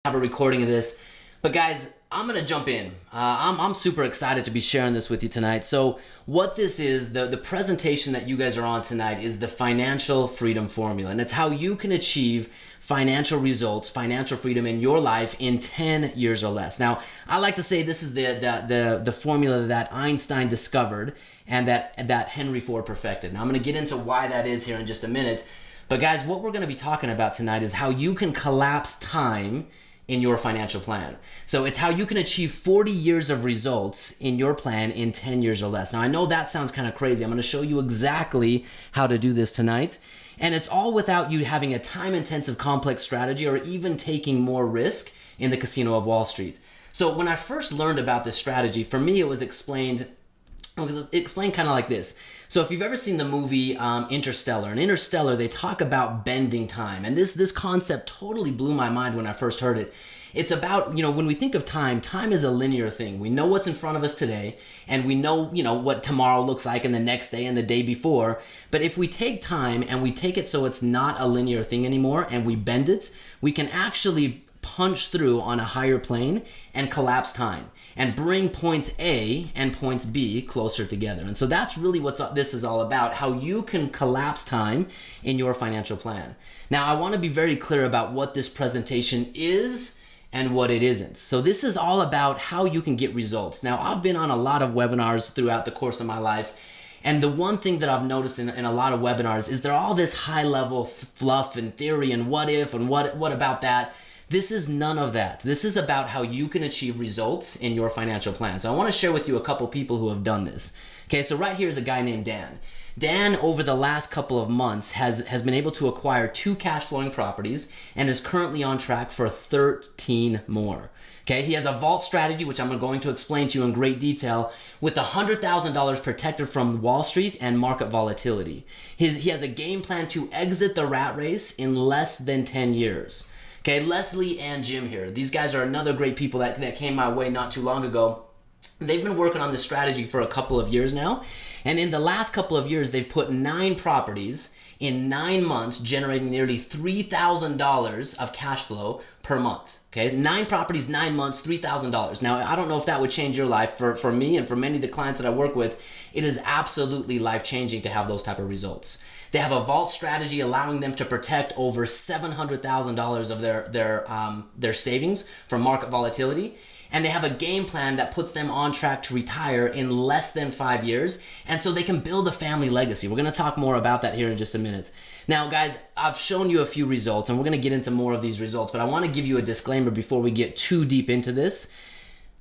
have a recording of this. But guys, I'm gonna jump in. I'm super excited to be sharing this with you tonight. So what this is, the presentation that you guys are on tonight is the financial freedom formula. And it's how you can achieve financial results, financial freedom in your life in 10 years or less. Now, I like to say this is the formula that Einstein discovered and that Henry Ford perfected. Now, I'm gonna get into why that is here in just a minute. But guys, what we're gonna be talking about tonight is how you can collapse time in your financial plan. So it's how you can achieve 40 years of results in your plan in 10 years or less. Now I know that sounds kind of crazy. I'm gonna show you exactly how to do this tonight. And it's all without you having a time-intensive complex strategy or even taking more risk in the casino of Wall Street. So when I first learned about this strategy, for me it was explained kind of like this. So if you've ever seen the movie Interstellar, in Interstellar they talk about bending time, and this concept totally blew my mind when I first heard it. It's about, when we think of time, time is a linear thing. We know what's in front of us today, and we know, what tomorrow looks like and the next day and the day before. But if we take time and we take it so it's not a linear thing anymore and we bend it, we can actually punch through on a higher plane and collapse time and bring points A and points B closer together. And so that's really what this is all about, how you can collapse time in your financial plan. Now, I want to be very clear about what this presentation is and what it isn't. So this is all about how you can get results. Now, I've been on a lot of webinars throughout the course of my life, and the one thing that I've noticed in a lot of webinars is they're all this high-level fluff and theory and what if and what about that. This is none of that. This is about how you can achieve results in your financial plan. So I want to share with you a couple people who have done this. Okay, so right here is a guy named Dan. Dan, over the last couple of months, has been able to acquire 2 cash flowing properties and is currently on track for 13 more. Okay, he has a vault strategy, which I'm going to explain to you in great detail, with $100,000 protected from Wall Street and market volatility. He has a game plan to exit the rat race in less than 10 years. Okay, Leslie and Jim here. These guys are another great people that came my way not too long ago. They've been working on this strategy for a couple of years now. And in the last couple of years, they've put 9 properties in 9 months, generating nearly $3,000 of cash flow per month. Okay, 9 properties, 9 months, $3,000. Now, I don't know if that would change your life. For me and for many of the clients that I work with, it is absolutely life-changing to have those type of results. They have a vault strategy allowing them to protect over $700,000 of their savings from market volatility. And they have a game plan that puts them on track to retire in less than 5 years. And so they can build a family legacy. We're going to talk more about that here in just a minute. Now, guys, I've shown you a few results and we're going to get into more of these results, but I want to give you a disclaimer before we get too deep into this.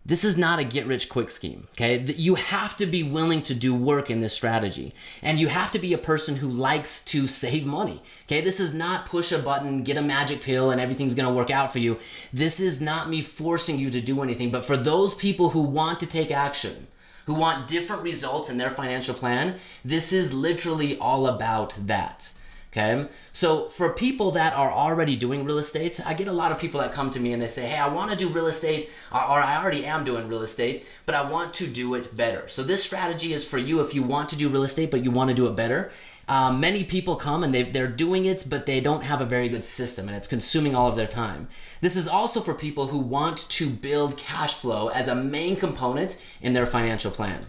This is not a get-rich-quick scheme, okay? You have to be willing to do work in this strategy, and you have to be a person who likes to save money, okay? This is not push a button, get a magic pill, and everything's gonna work out for you. This is not me forcing you to do anything, but for those people who want to take action, who want different results in their financial plan, this is literally all about that. Okay, so for people that are already doing real estate, I get a lot of people that come to me and they say, hey, I want to do real estate, or I already am doing real estate, but I want to do it better. So this strategy is for you if you want to do real estate, but you want to do it better. Many people come and they're doing it, but they don't have a very good system and it's consuming all of their time. This is also for people who want to build cash flow as a main component in their financial plan.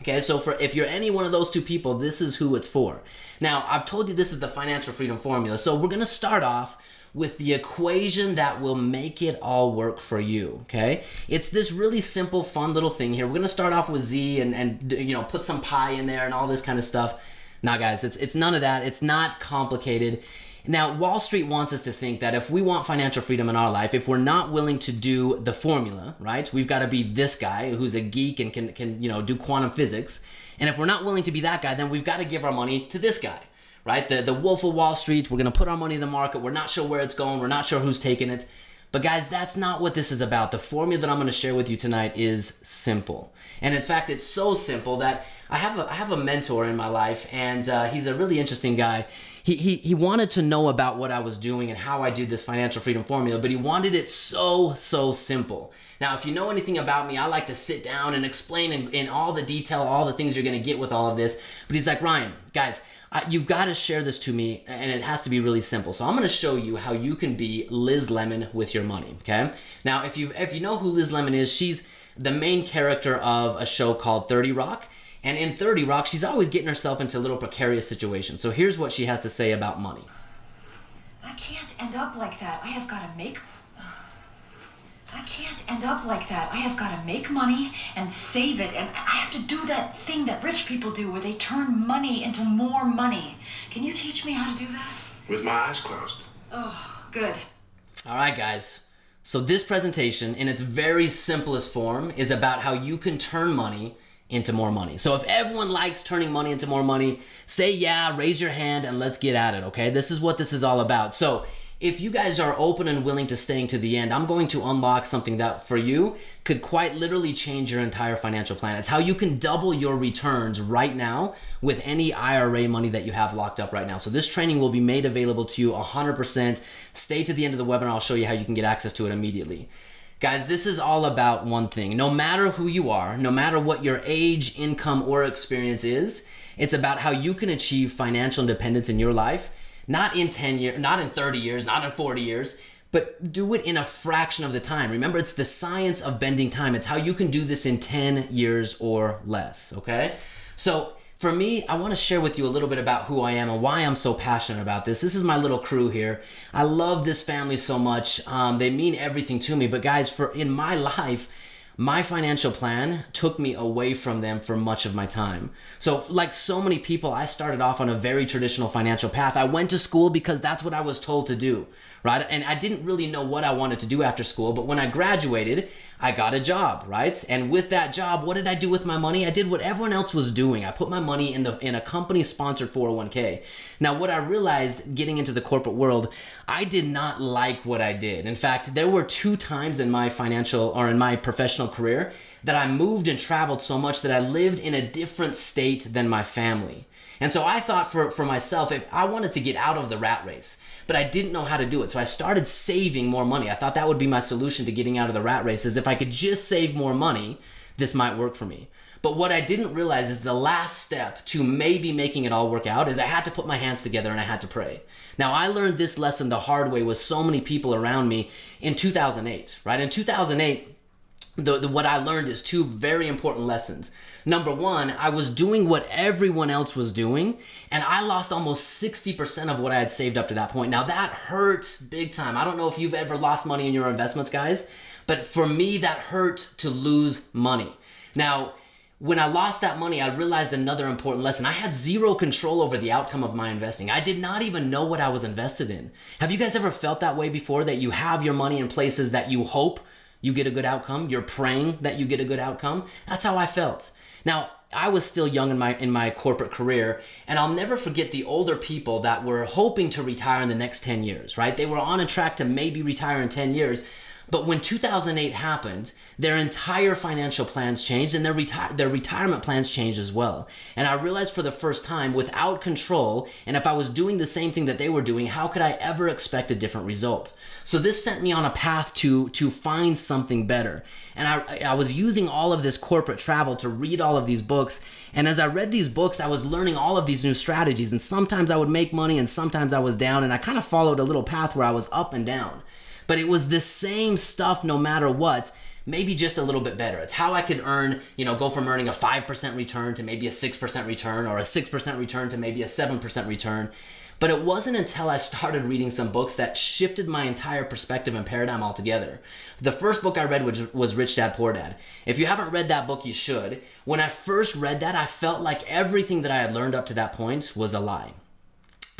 Okay, so if you're any one of those 2 people, this is who it's for. Now, I've told you this is the financial freedom formula, so we're going to start off with the equation that will make it all work for you, okay? It's this really simple, fun little thing here. We're going to start off with Z and put some pi in there and all this kind of stuff. Now, guys, it's none of that. It's not complicated. Now, Wall Street wants us to think that if we want financial freedom in our life, if we're not willing to do the formula, right? We've got to be this guy who's a geek and can do quantum physics. And if we're not willing to be that guy, then we've got to give our money to this guy, right? The Wolf of Wall Street. We're going to put our money in the market. We're not sure where it's going. We're not sure who's taking it. But guys, that's not what this is about. The formula that I'm going to share with you tonight is simple. And in fact, it's so simple that I have a mentor in my life, and he's a really interesting guy. He wanted to know about what I was doing and how I do this financial freedom formula, but he wanted it so simple. Now, if you know anything about me, I like to sit down and explain in all the detail, all the things you're going to get with all of this. But he's like, Ryan, guys, You've got to share this to me, and it has to be really simple. So I'm going to show you how you can be Liz Lemon with your money, okay? Now, if you know who Liz Lemon is, she's the main character of a show called 30 Rock. And in 30 Rock, she's always getting herself into little precarious situations. So here's what she has to say about money. I can't end up like that. I have got to make... I can't end up like that. I have got to make money and save it, and I have to do that thing that rich people do where they turn money into more money. Can you teach me how to do that? With my eyes closed. Oh, good. All right, guys. So this presentation, in its very simplest form, is about how you can turn money into more money. So if everyone likes turning money into more money, say yeah, raise your hand, and let's get at it, okay? This is what this is all about. So if you guys are open and willing to staying to the end, I'm going to unlock something that for you could quite literally change your entire financial plan. It's how you can double your returns right now with any IRA money that you have locked up right now. So this training will be made available to you 100%. Stay to the end of the webinar. I'll show you how you can get access to it immediately. Guys, this is all about one thing. No matter who you are, no matter what your age, income, or experience is, it's about how you can achieve financial independence in your life. Not in 10 years, not in 30 years, not in 40 years, but do it in a fraction of the time. Remember, it's the science of bending time. It's how you can do this in 10 years or less, okay? So for me, I want to share with you a little bit about who I am and why I'm so passionate about this. This is my little crew here. I love this family so much. They mean everything to me. But guys, in my life, my financial plan took me away from them for much of my time. So like so many people, I started off on a very traditional financial path. I went to school because that's what I was told to do, right? And I didn't really know what I wanted to do after school, but when I graduated, I got a job, right? And with that job, what did I do with my money? I did what everyone else was doing. I put my money in a company-sponsored 401k. Now, what I realized getting into the corporate world, I did not like what I did. In fact, there were 2 times in my professional career that I moved and traveled so much that I lived in a different state than my family. And so I thought for myself, if I wanted to get out of the rat race, but I didn't know how to do it. So I started saving more money. I thought that would be my solution to getting out of the rat race, is if I could just save more money, this might work for me. But what I didn't realize is the last step to maybe making it all work out is I had to put my hands together and I had to pray. Now, I learned this lesson the hard way with so many people around me in 2008, right? In 2008, what I learned is 2 very important lessons. Number 1, I was doing what everyone else was doing, and I lost almost 60% of what I had saved up to that point. Now that hurt big time. I don't know if you've ever lost money in your investments, guys, but for me, that hurt to lose money. Now, when I lost that money, I realized another important lesson. I had 0 control over the outcome of my investing. I did not even know what I was invested in. Have you guys ever felt that way before, that you have your money in places that you hope you get a good outcome? You're praying that you get a good outcome? That's how I felt. Now, I was still young in my corporate career, and I'll never forget the older people that were hoping to retire in the next 10 years, right? They were on a track to maybe retire in 10 years. But when 2008 happened, their entire financial plans changed, and their retirement plans changed as well. And I realized for the first time, without control, and if I was doing the same thing that they were doing, how could I ever expect a different result? So this sent me on a path to find something better. And I was using all of this corporate travel to read all of these books. And as I read these books, I was learning all of these new strategies. And sometimes I would make money and sometimes I was down. And I kind of followed a little path where I was up and down. But it was the same stuff no matter what, maybe just a little bit better. It's how I could go from earning a 5% return to maybe a 6% return, or a 6% return to maybe a 7% return. But it wasn't until I started reading some books that shifted my entire perspective and paradigm altogether. The first book I read was Rich Dad, Poor Dad. If you haven't read that book, you should. When I first read that, I felt like everything that I had learned up to that point was a lie.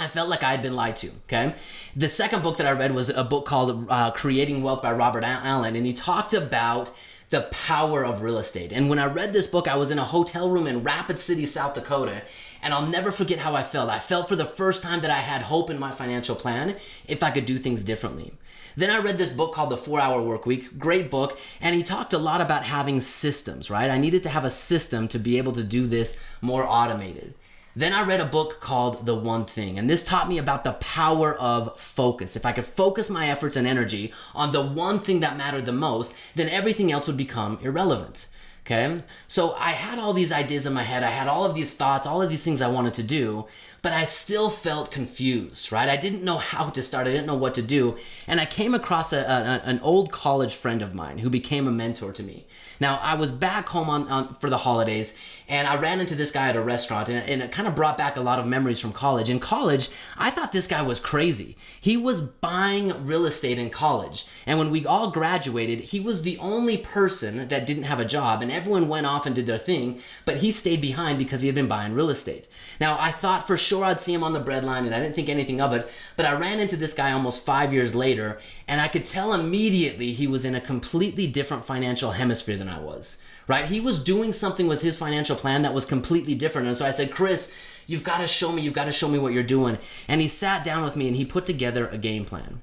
I felt like I had been lied to, okay? The second book that I read was a book called Creating Wealth by Robert Allen, and he talked about the power of real estate. And when I read this book, I was in a hotel room in Rapid City, South Dakota, and I'll never forget how I felt. I felt for the first time that I had hope in my financial plan if I could do things differently. Then I read this book called The 4-Hour Workweek, great book, and he talked a lot about having systems, right? I needed to have a system to be able to do this more automated. Then I read a book called The One Thing, and this taught me about the power of focus. If I could focus my efforts and energy on the one thing that mattered the most, then everything else would become irrelevant. Okay, so I had all these ideas in my head. I had all of these thoughts, all of these things I wanted to do, but I still felt confused, right? I didn't know how to start. I didn't know what to do. And I came across an old college friend of mine who became a mentor to me. Now, I was back home for the holidays, and I ran into this guy at a restaurant, and it kind of brought back a lot of memories from college. In college, I thought this guy was crazy. He was buying real estate in college, and when we all graduated, he was the only person that didn't have a job, and everyone went off and did their thing, but he stayed behind because he had been buying real estate. Now, I thought for sure I'd see him on the breadline, and I didn't think anything of it, but I ran into this guy almost 5 years later, and I could tell immediately he was in a completely different financial hemisphere than I was, right? He was doing something with his financial plan that was completely different. And so I said, Chris, you've got to show me what you're doing. And he sat down with me and he put together a game plan.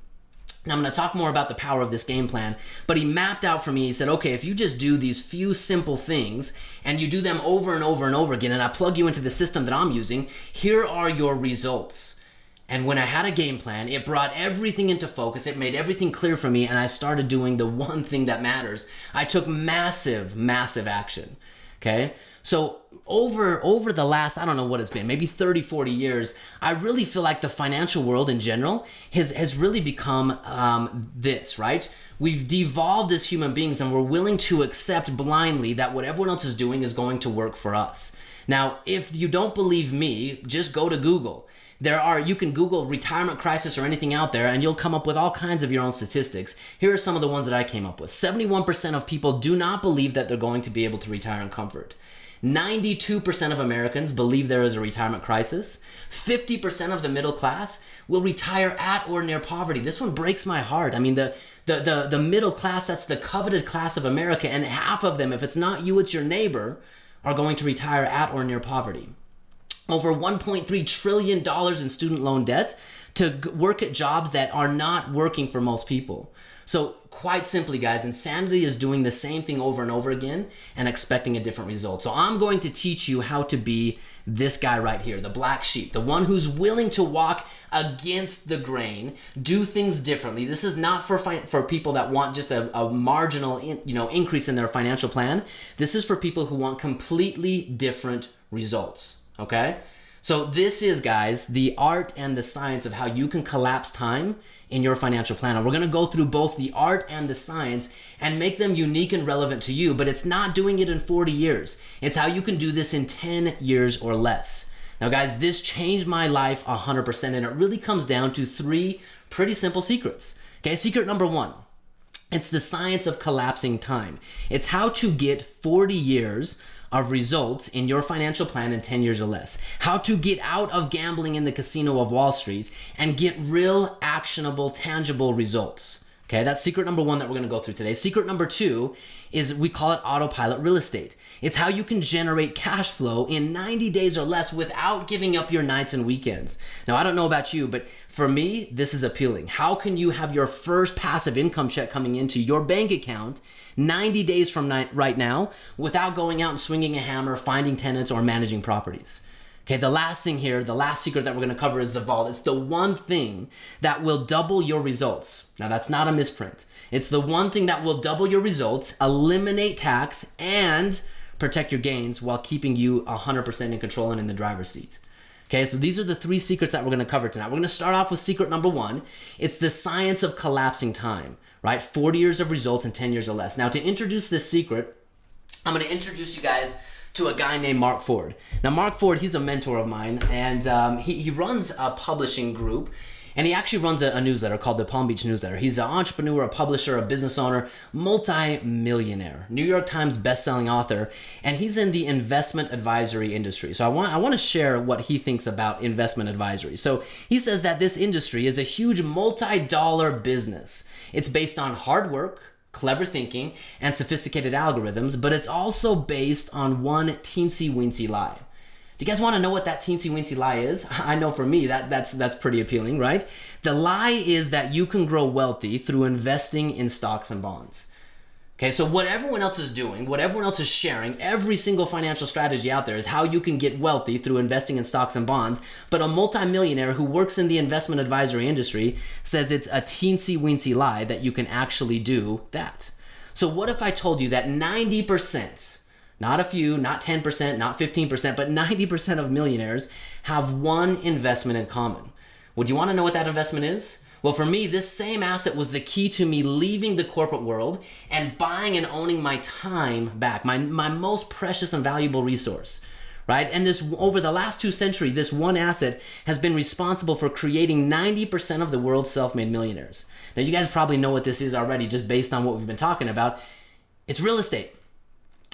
Now I'm going to talk more about the power of this game plan, but he mapped out for me. He said, okay, if you just do these few simple things and you do them over and over and over again, and I plug you into the system that I'm using, here are your results. And when I had a game plan, it brought everything into focus. It made everything clear for me, and I started doing the one thing that matters. I took massive, massive action, okay? So over the last, I don't know what it's been, maybe 30, 40 years, I really feel like the financial world in general has really become this, right? We've devolved as human beings, and we're willing to accept blindly that what everyone else is doing is going to work for us. Now, if you don't believe me, just go to Google. You can Google retirement crisis or anything out there, and you'll come up with all kinds of your own statistics. Here are some of the ones that I came up with. 71% of people do not believe that they're going to be able to retire in comfort. 92% of Americans believe there is a retirement crisis. 50% of the middle class will retire at or near poverty. This one breaks my heart. I mean, the middle class, that's the coveted class of America, and half of them, if it's not you, it's your neighbor, are going to retire at or near poverty. Over $1.3 trillion in student loan debt to work at jobs that are not working for most people. So quite simply, guys, insanity is doing the same thing over and over again and expecting a different result. So I'm going to teach you how to be this guy right here, the black sheep, the one who's willing to walk against the grain, do things differently. This is not for people that want just a marginal increase in their financial plan. This is for people who want completely different results. Okay? So this is, guys, the art and the science of how you can collapse time in your financial plan. And we're going to go through both the art and the science and make them unique and relevant to you, but it's not doing it in 40 years. It's how you can do this in 10 years or less. Now, guys, this changed my life 100%, and it really comes down to 3 pretty simple secrets. Okay, secret number 1. It's the science of collapsing time. It's how to get 40 years of results in your financial plan in 10 years or less. How to get out of gambling in the casino of Wall Street and get real, actionable, tangible results. Okay, that's secret number 1 that we're going to go through today. Secret number 2 is, we call it autopilot real estate. It's how you can generate cash flow in 90 days or less without giving up your nights and weekends. Now, I don't know about you, but for me, this is appealing. How can you have your first passive income check coming into your bank account 90 days from right now without going out and swinging a hammer, finding tenants, or managing properties? Okay, the last thing here, the last secret that we're going to cover is the vault. It's the one thing that will double your results. Now, that's not a misprint. It's the one thing that will double your results, eliminate tax, and protect your gains while keeping you 100% in control and in the driver's seat. Okay, so these are the 3 secrets that we're going to cover tonight. We're going to start off with secret number 1. It's the science of collapsing time, right? 40 years of results in 10 years or less. Now, to introduce this secret, I'm going to introduce you guys to a guy named Mark Ford. Now, Mark Ford, he's a mentor of mine, and he runs a publishing group, and he actually runs a newsletter called the Palm Beach Newsletter. He's an entrepreneur, a publisher, a business owner, multi-millionaire, New York Times best-selling author, and he's in the investment advisory industry. So I want to share what he thinks about investment advisory. So he says that this industry is a huge multi-dollar business. It's based on hard work, clever thinking, and sophisticated algorithms, but it's also based on one teensy-weensy lie. Do you guys want to know what that teensy-weensy lie is? I know for me, that's pretty appealing, right? The lie is that you can grow wealthy through investing in stocks and bonds. Okay, so what everyone else is doing, what everyone else is sharing, every single financial strategy out there is how you can get wealthy through investing in stocks and bonds, but a multimillionaire who works in the investment advisory industry says it's a teensy-weensy lie that you can actually do that. So what if I told you that 90% not a few, not 10%, not 15%, but 90% of millionaires have one investment in common. Would you want to know what that investment is? Well, for me, this same asset was the key to me leaving the corporate world and buying and owning my time back, my most precious and valuable resource, right? And this, over the last 2 centuries, this one asset has been responsible for creating 90% of the world's self-made millionaires. Now, you guys probably know what this is already just based on what we've been talking about. It's real estate.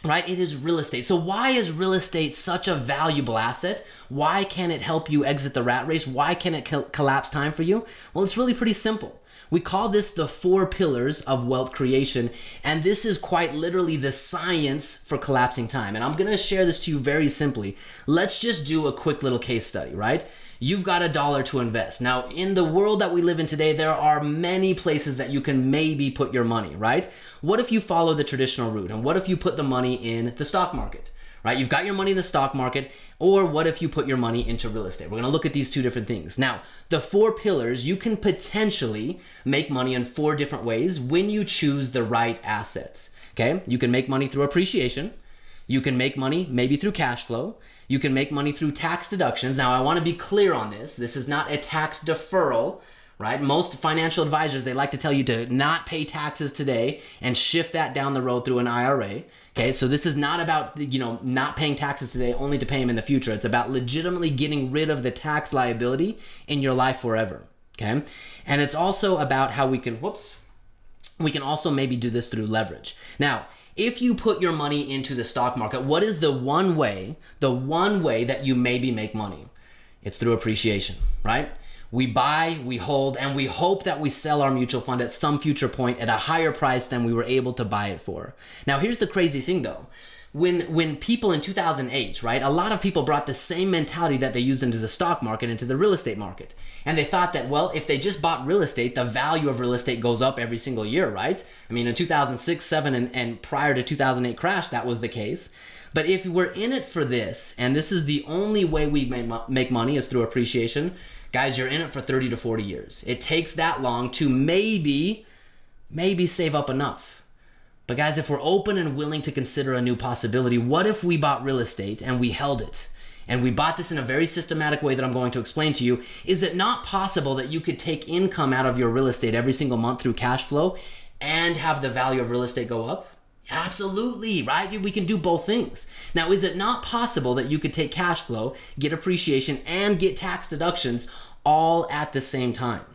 Right? It is real estate. So why is real estate such a valuable asset? Why can it help you exit the rat race? Why can it collapse time for you? Well, it's really pretty simple. We call this the 4 pillars of wealth creation, and this is quite literally the science for collapsing time. And I'm going to share this to you very simply. Let's just do a quick little case study, right? You've got $1 to invest. Now, in the world that we live in today, there are many places that you can maybe put your money, right? What if you follow the traditional route? And what if you put the money in the stock market, right? You've got your money in the stock market, or what if you put your money into real estate? We're gonna look at these 2 different things. Now, the 4 pillars, you can potentially make money in 4 different ways when you choose the right assets, okay? You can make money through appreciation. You can make money maybe through cash flow. You can make money through tax deductions. Now, I want to be clear on this. This is not a tax deferral, right? Most financial advisors, they like to tell you to not pay taxes today and shift that down the road through an IRA. Okay, so this is not about, not paying taxes today only to pay them in the future. It's about legitimately getting rid of the tax liability in your life forever. Okay, and it's also about how we can also maybe do this through leverage. Now, if you put your money into the stock market, what is the one way that you maybe make money? It's through appreciation, right? We buy, we hold, and we hope that we sell our mutual fund at some future point at a higher price than we were able to buy it for. Now, here's the crazy thing though. When people in 2008, right, a lot of people brought the same mentality that they used into the stock market, into the real estate market. And they thought that, well, if they just bought real estate, the value of real estate goes up every single year, right? I mean, in 2006, 7, and prior to 2008 crash, that was the case. But if we're in it for this, and this is the only way we make money is through appreciation, guys, you're in it for 30 to 40 years. It takes that long to maybe save up enough. But guys, if we're open and willing to consider a new possibility, what if we bought real estate and we held it? And we bought this in a very systematic way that I'm going to explain to you. Is it not possible that you could take income out of your real estate every single month through cash flow and have the value of real estate go up? Absolutely, right? We can do both things. Now, is it not possible that you could take cash flow, get appreciation, and get tax deductions all at the same time?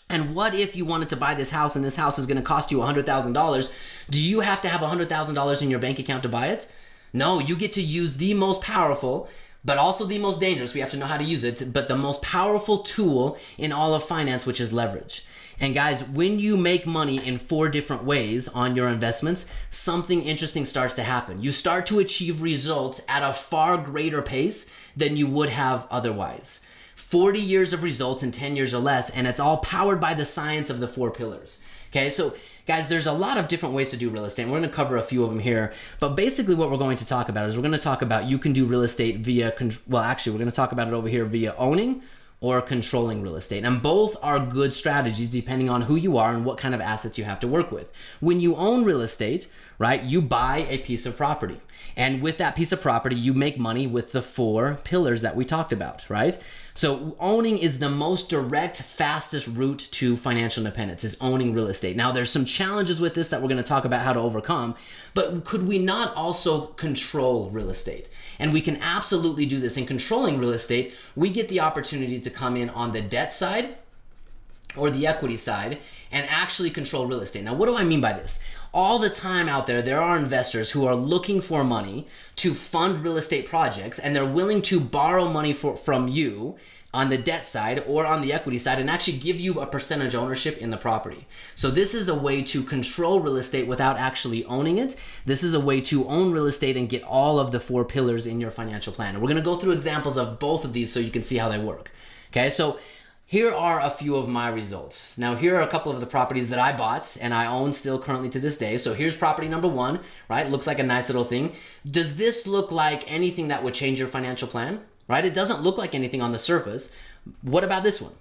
And what if you wanted to buy this house and this house is going to cost you $100,000? Do you have to have $100,000 in your bank account to buy it? No, you get to use the most powerful, but also the most dangerous. We have to know how to use it, but the most powerful tool in all of finance, which is leverage. And guys, when you make money in 4 different ways on your investments, something interesting starts to happen. You start to achieve results at a far greater pace than you would have otherwise. 40 years of results in 10 years or less, and it's all powered by the science of the 4 pillars. Okay, so guys, there's a lot of different ways to do real estate. And we're going to cover a few of them here, but basically what we're going to talk about is we're going to talk about you can do real estate via, we're going to talk about it over here via owning or controlling real estate. And both are good strategies depending on who you are and what kind of assets you have to work with. When you own real estate, right, you buy a piece of property. And with that piece of property, you make money with the 4 pillars that we talked about, right? So owning is the most direct, fastest route to financial independence, is owning real estate. Now, there's some challenges with this that we're going to talk about how to overcome, but could we not also control real estate? And we can absolutely do this. In controlling real estate, we get the opportunity to come in on the debt side or the equity side and actually control real estate. Now, what do I mean by this? All the time out there, there are investors who are looking for money to fund real estate projects, and they're willing to borrow money from you on the debt side or on the equity side and actually give you a percentage ownership in the property. So this is a way to control real estate without actually owning it. This is a way to own real estate and get all of the 4 pillars in your financial plan. And we're going to go through examples of both of these so you can see how they work. Okay, so here are a few of my results. Now, here are a couple of the properties that I bought and I own still currently to this day. So here's property number 1, right? Looks like a nice little thing. Does this look like anything that would change your financial plan, right? It doesn't look like anything on the surface. What about this one?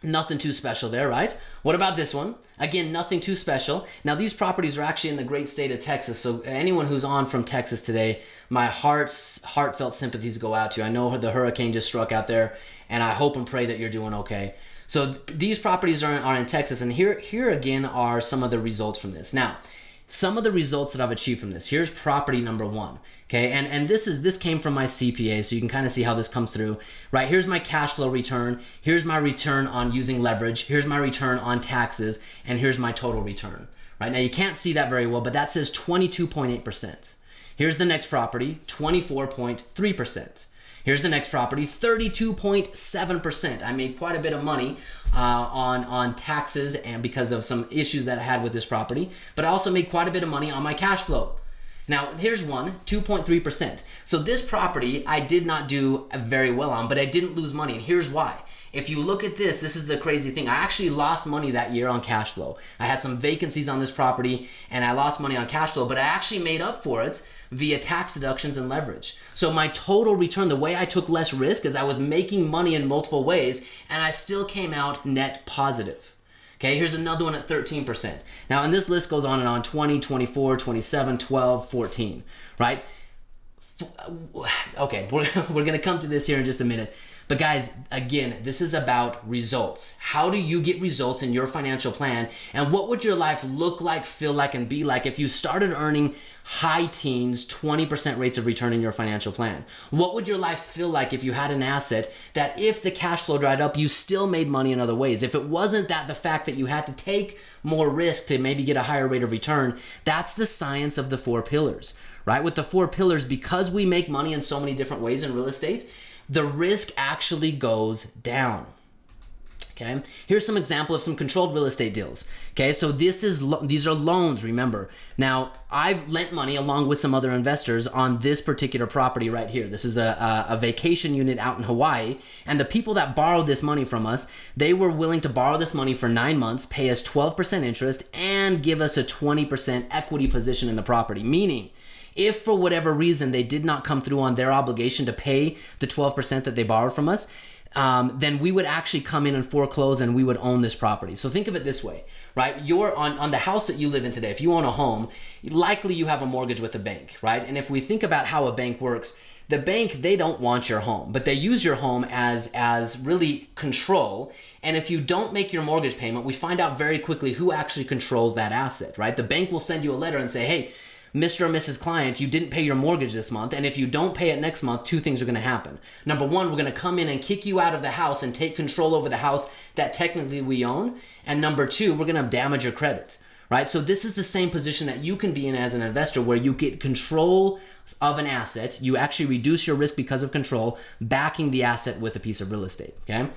Nothing too special there, right? What about this one? Again, nothing too special. Now, these properties are actually in the great state of Texas. So anyone who's on from Texas today, my heartfelt sympathies go out to you. I know the hurricane just struck out there, and I hope and pray that you're doing okay. So these properties are in Texas, and here again are some of the results from this. Now, some of the results that I've achieved from this. Here's property number one. Okay, and this came from my CPA, so you can kind of see how this comes through, right? Here's my cash flow return. Here's my return on using leverage. Here's my return on taxes, and here's my total return. Right now, you can't see that very well, but that says 22.8%. Here's the next property, 24.3%. Here's the next property, 32.7%. I made quite a bit of money on taxes and because of some issues that I had with this property, but I also made quite a bit of money on my cash flow. Now, here's one, 2.3%. So this property I did not do very well on, but I didn't lose money, and here's why. If you look at this is the crazy thing. I actually lost money that year on cash flow. I had some vacancies on this property, and I lost money on cash flow, but I actually made up for it via tax deductions and leverage. So my total return, the way I took less risk is I was making money in multiple ways, and I still came out net positive. Okay, here's another one at 13%. Now, and this list goes on and on, 20, 24, 27, 12, 14, right? Okay, we're going to come to this here in just a minute. But guys, again, this is about results. How do you get results in your financial plan? And what would your life look like, feel like, and be like if you started earning high teens, 20% rates of return in your financial plan? What would your life feel like if you had an asset that if the cash flow dried up, you still made money in other ways? If it wasn't that the fact that you had to take more risk to maybe get a higher rate of return, that's the science of the 4 pillars, right? With the 4 pillars, because we make money in so many different ways in real estate, the risk actually goes down. Okay, here's some example of some controlled real estate deals. Okay, so these are loans, remember. Now, I've lent money along with some other investors on this particular property right here. This is a vacation unit out in Hawaii, and the people that borrowed this money from us, they were willing to borrow this money for 9 months, pay us 12% interest, and give us a 20% equity position in the property, meaning if for whatever reason they did not come through on their obligation to pay the 12% that they borrowed from us, then we would actually come in and foreclose and we would own this property. So think of it this way, right? You're on the house that you live in today. If you own a home, likely you have a mortgage with the bank, right? And if we think about how a bank works, the bank, they don't want your home, but they use your home as really control. And if you don't make your mortgage payment, we find out very quickly who actually controls that asset, right? The bank will send you a letter and say, hey, Mr. or Mrs. Client, you didn't pay your mortgage this month, and if you don't pay it next month, 2 things are going to happen. Number 1, we're going to come in and kick you out of the house and take control over the house that technically we own. And number 2, we're going to damage your credit, right? So this is the same position that you can be in as an investor, where you get control of an asset. You actually reduce your risk because of control, backing the asset with a piece of real estate, okay?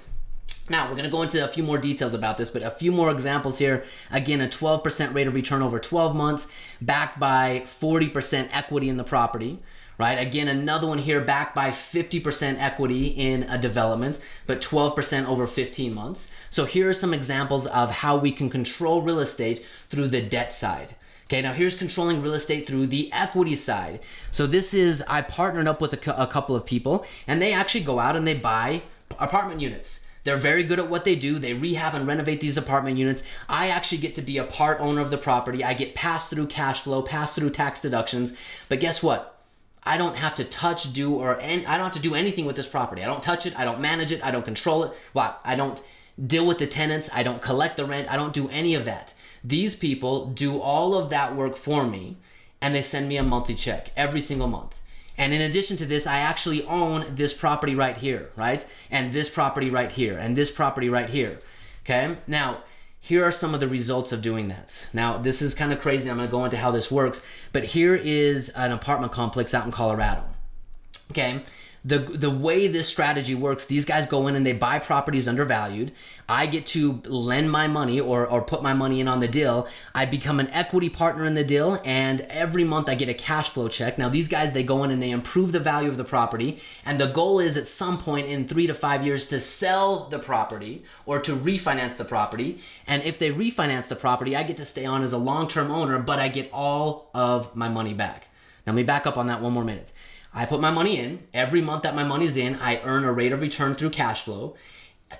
Now, we're going to go into a few more details about this, but a few more examples here. Again, a 12% rate of return over 12 months, backed by 40% equity in the property, right? Again, another one here backed by 50% equity in a development, but 12% over 15 months. So here are some examples of how we can control real estate through the debt side. Okay, now here's controlling real estate through the equity side. So this is, I partnered up with a couple of people, and they actually go out and they buy apartment units. They're very good at what they do. They rehab and renovate these apartment units. I actually get to be a part owner of the property. I get passed through cash flow, passed through tax deductions. But guess what? I don't have to touch, I don't have to do anything with this property. I don't touch it. I don't manage it. I don't control it. Well, I don't deal with the tenants. I don't collect the rent. I don't do any of that. These people do all of that work for me, and they send me a monthly check every single month. And in addition to this, I actually own this property right here, right? And this property right here, and this property right here, okay? Now, here are some of the results of doing that. Now, this is kind of crazy. I'm gonna go into how this works, but here is an apartment complex out in Colorado, okay? The way this strategy works, these guys go in and they buy properties undervalued. I get to lend my money or put my money in on the deal. I become an equity partner in the deal, and every month I get a cash flow check. Now these guys, they go in and they improve the value of the property, and the goal is at some point in 3 to 5 years to sell the property or to refinance the property. And if they refinance the property, I get to stay on as a long-term owner, but I get all of my money back. Now let me back up on that one more minute. I put my money in. Every month that my money's in, I earn a rate of return through cash flow.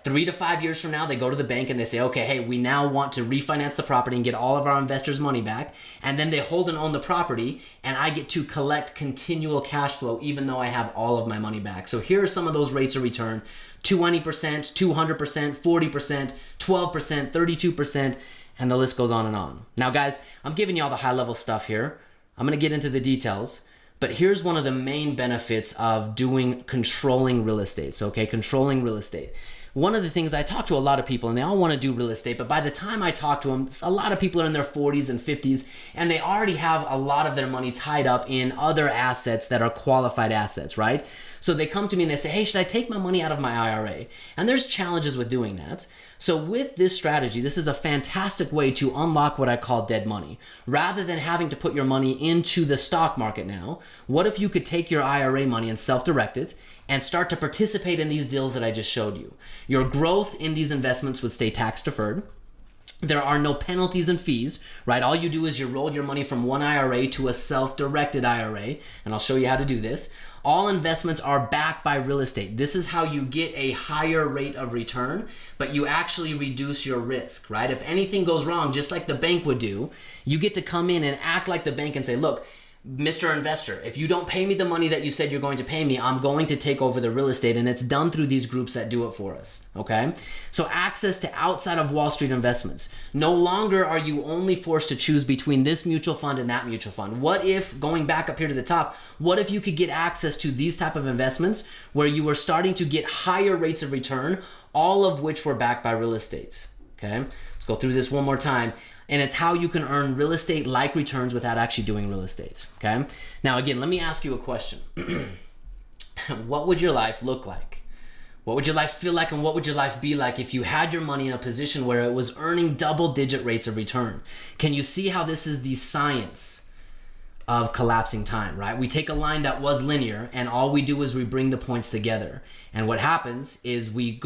3 to 5 years from now, they go to the bank and they say, okay, hey, we now want to refinance the property and get all of our investors' money back. And then they hold and own the property, and I get to collect continual cash flow even though I have all of my money back. So here are some of those rates of return: 20%, 200%, 40%, 12%, 32%, and the list goes on and on. Now, guys, I'm giving you all the high-level stuff here. I'm going to get into the details. But here's one of the main benefits of controlling real estate. So, okay, controlling real estate. One of the things, I talk to a lot of people and they all want to do real estate, but by the time I talk to them, a lot of people are in their 40s and 50s and they already have a lot of their money tied up in other assets that are qualified assets, right? So they come to me and they say, hey, should I take my money out of my IRA? And there's challenges with doing that. So with this strategy, this is a fantastic way to unlock what I call dead money. Rather than having to put your money into the stock market now, what if you could take your IRA money and self-direct it and start to participate in these deals that I just showed you? Your growth in these investments would stay tax deferred. There are no penalties and fees, right? All you do is you roll your money from one IRA to a self-directed IRA, and I'll show you how to do this. All investments are backed by real estate. This is how you get a higher rate of return, but you actually reduce your risk, right? If anything goes wrong, just like the bank would do, you get to come in and act like the bank and say, look, Mr. Investor, if you don't pay me the money that you said you're going to pay me, I'm going to take over the real estate, and it's done through these groups that do it for us, okay? So access to outside of Wall Street investments. No longer are you only forced to choose between this mutual fund and that mutual fund. What if, going back up here to the top, what if you could get access to these type of investments where you were starting to get higher rates of return, all of which were backed by real estate, okay? Let's go through this one more time. And it's how you can earn real estate-like returns without actually doing real estate, okay? Now, again, let me ask you a question. What would your life look like? What would your life feel like, and what would your life be like if you had your money in a position where it was earning double-digit rates of return? Can you see how this is the science of collapsing time, right? We take a line that was linear, and all we do is we bring the points together. And what happens is we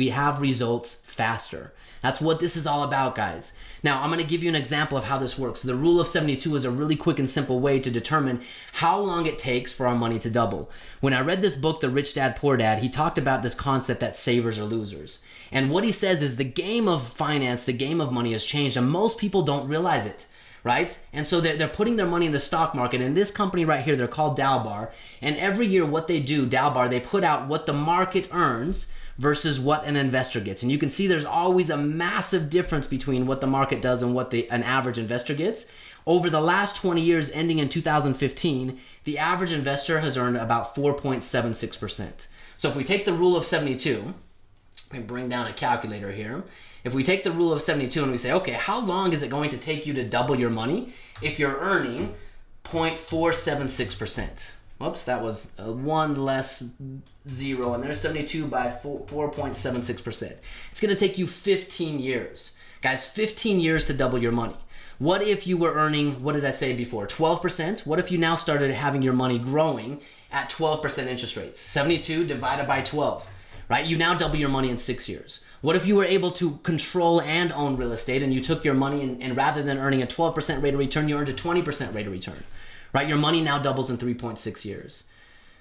have results faster. That's what this is all about, guys. Now, I'm going to give you an example of how this works. The rule of 72 is a really quick and simple way to determine how long it takes for our money to double. When I read this book, The Rich Dad, Poor Dad, he talked about this concept that savers are losers. And what he says is the game of finance, the game of money has changed, and most people don't realize it, right? And so they're putting their money in the stock market. And this company right here, they're called Dalbar. And every year what they do, Dalbar, they put out what the market earns versus what an investor gets. And you can see there's always a massive difference between what the market does and what an average investor gets. Over the last 20 years, ending in 2015, the average investor has earned about 4.76%. So if we take the rule of 72, let me bring down a calculator here. If we take the rule of 72 and we say, okay, how long is it going to take you to double your money if you're earning 0.476%? Whoops, that was one less zero, and there's 72 by 4.76%. It's going to take you 15 years. Guys, 15 years to double your money. What if you were earning, what did I say before, 12%? What if you now started having your money growing at 12% interest rates? 72 divided by 12, right? You now double your money in 6 years. What if you were able to control and own real estate, and you took your money and rather than earning a 12% rate of return, you earned a 20% rate of return? Right? Your money now doubles in 3.6 years.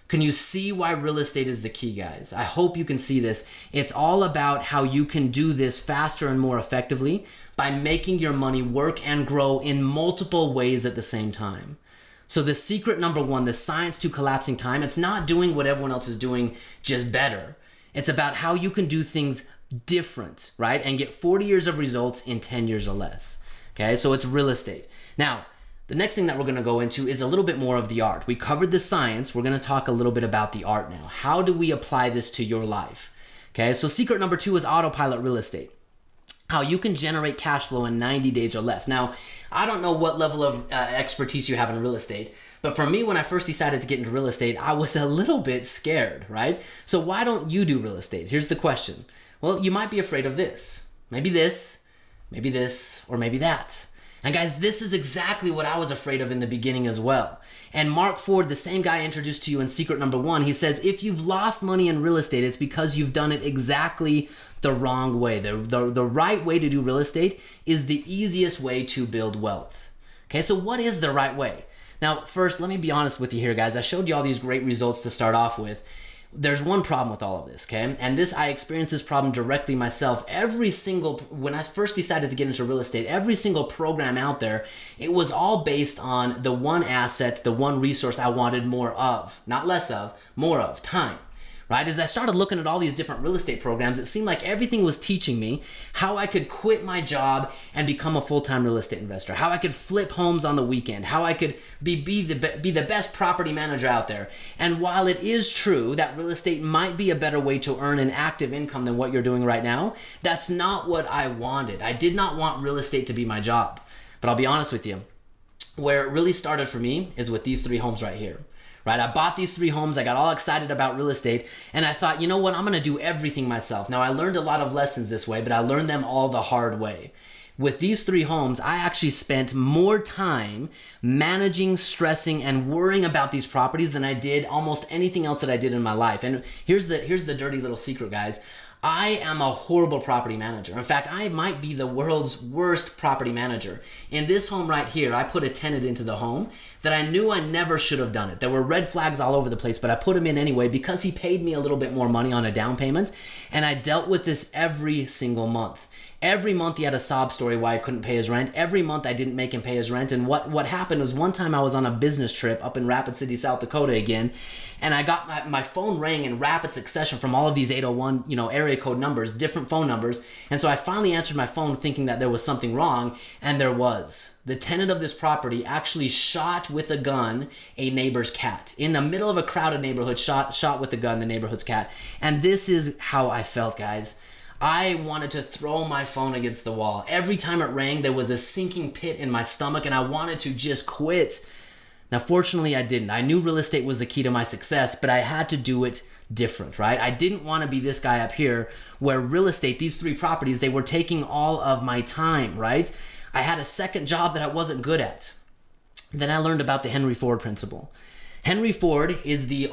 Can you see why real estate is the key, guys? I hope you can see this. It's all about how you can do this faster and more effectively by making your money work and grow in multiple ways at the same time. So the secret number one, the science to collapsing time, it's not doing what everyone else is doing, just better. It's about how you can do things different, right? And get 40 years of results in 10 years or less. Okay, so it's real estate. Now, the next thing that we're going to go into is a little bit more of the art. We covered the science. We're going to talk a little bit about the art now. How do we apply this to your life? Okay, so secret number 2 is autopilot real estate. How you can generate cash flow in 90 days or less. Now, I don't know what level of expertise you have in real estate, but for me, when I first decided to get into real estate, I was a little bit scared, right? So why don't you do real estate? Here's the question. Well, you might be afraid of this, or maybe that. And guys, this is exactly what I was afraid of in the beginning as well. And Mark Ford, the same guy I introduced to you in secret number 1, he says, if you've lost money in real estate, it's because you've done it exactly the wrong way. The right way to do real estate is the easiest way to build wealth. Okay, so what is the right way? Now, first, let me be honest with you here, guys. I showed you all these great results to start off with. There's one problem with all of this, okay? And I experienced this problem directly myself. When I first decided to get into real estate, every single program out there, it was all based on the one asset, the one resource I wanted more of, not less of, more of, time. Right? As I started looking at all these different real estate programs, it seemed like everything was teaching me how I could quit my job and become a full-time real estate investor, how I could flip homes on the weekend, how I could be the best property manager out there. And while it is true that real estate might be a better way to earn an active income than what you're doing right now, that's not what I wanted. I did not want real estate to be my job. But I'll be honest with you, where it really started for me is with these 3 homes right here. Right, I bought these 3 homes, I got all excited about real estate, and I thought, you know what, I'm gonna do everything myself. Now, I learned a lot of lessons this way, but I learned them all the hard way. With these 3 homes, I actually spent more time managing, stressing, and worrying about these properties than I did almost anything else that I did in my life. And here's the dirty little secret, guys. I am a horrible property manager. In fact, I might be the world's worst property manager. In this home right here, I put a tenant into the home that I knew I never should have done it. There were red flags all over the place, but I put him in anyway because he paid me a little bit more money on a down payment, and I dealt with this every single month. Every month he had a sob story why I couldn't pay his rent. Every month I didn't make him pay his rent. And what happened was one time I was on a business trip up in Rapid City, South Dakota again, and I got my phone rang in rapid succession from all of these 801, area code numbers, different phone numbers. And so I finally answered my phone thinking that there was something wrong, and there was. The tenant of this property actually shot with a gun a neighbor's cat. In the middle of a crowded neighborhood, shot with a gun the neighborhood's cat. And this is how I felt, guys. I wanted to throw my phone against the wall. Every time it rang, there was a sinking pit in my stomach, and I wanted to just quit. Now, fortunately, I didn't. I knew real estate was the key to my success, but I had to do it different, right? I didn't want to be this guy up here where real estate, these 3 properties, they were taking all of my time, right? I had a second job that I wasn't good at. Then I learned about the Henry Ford principle. Henry Ford is the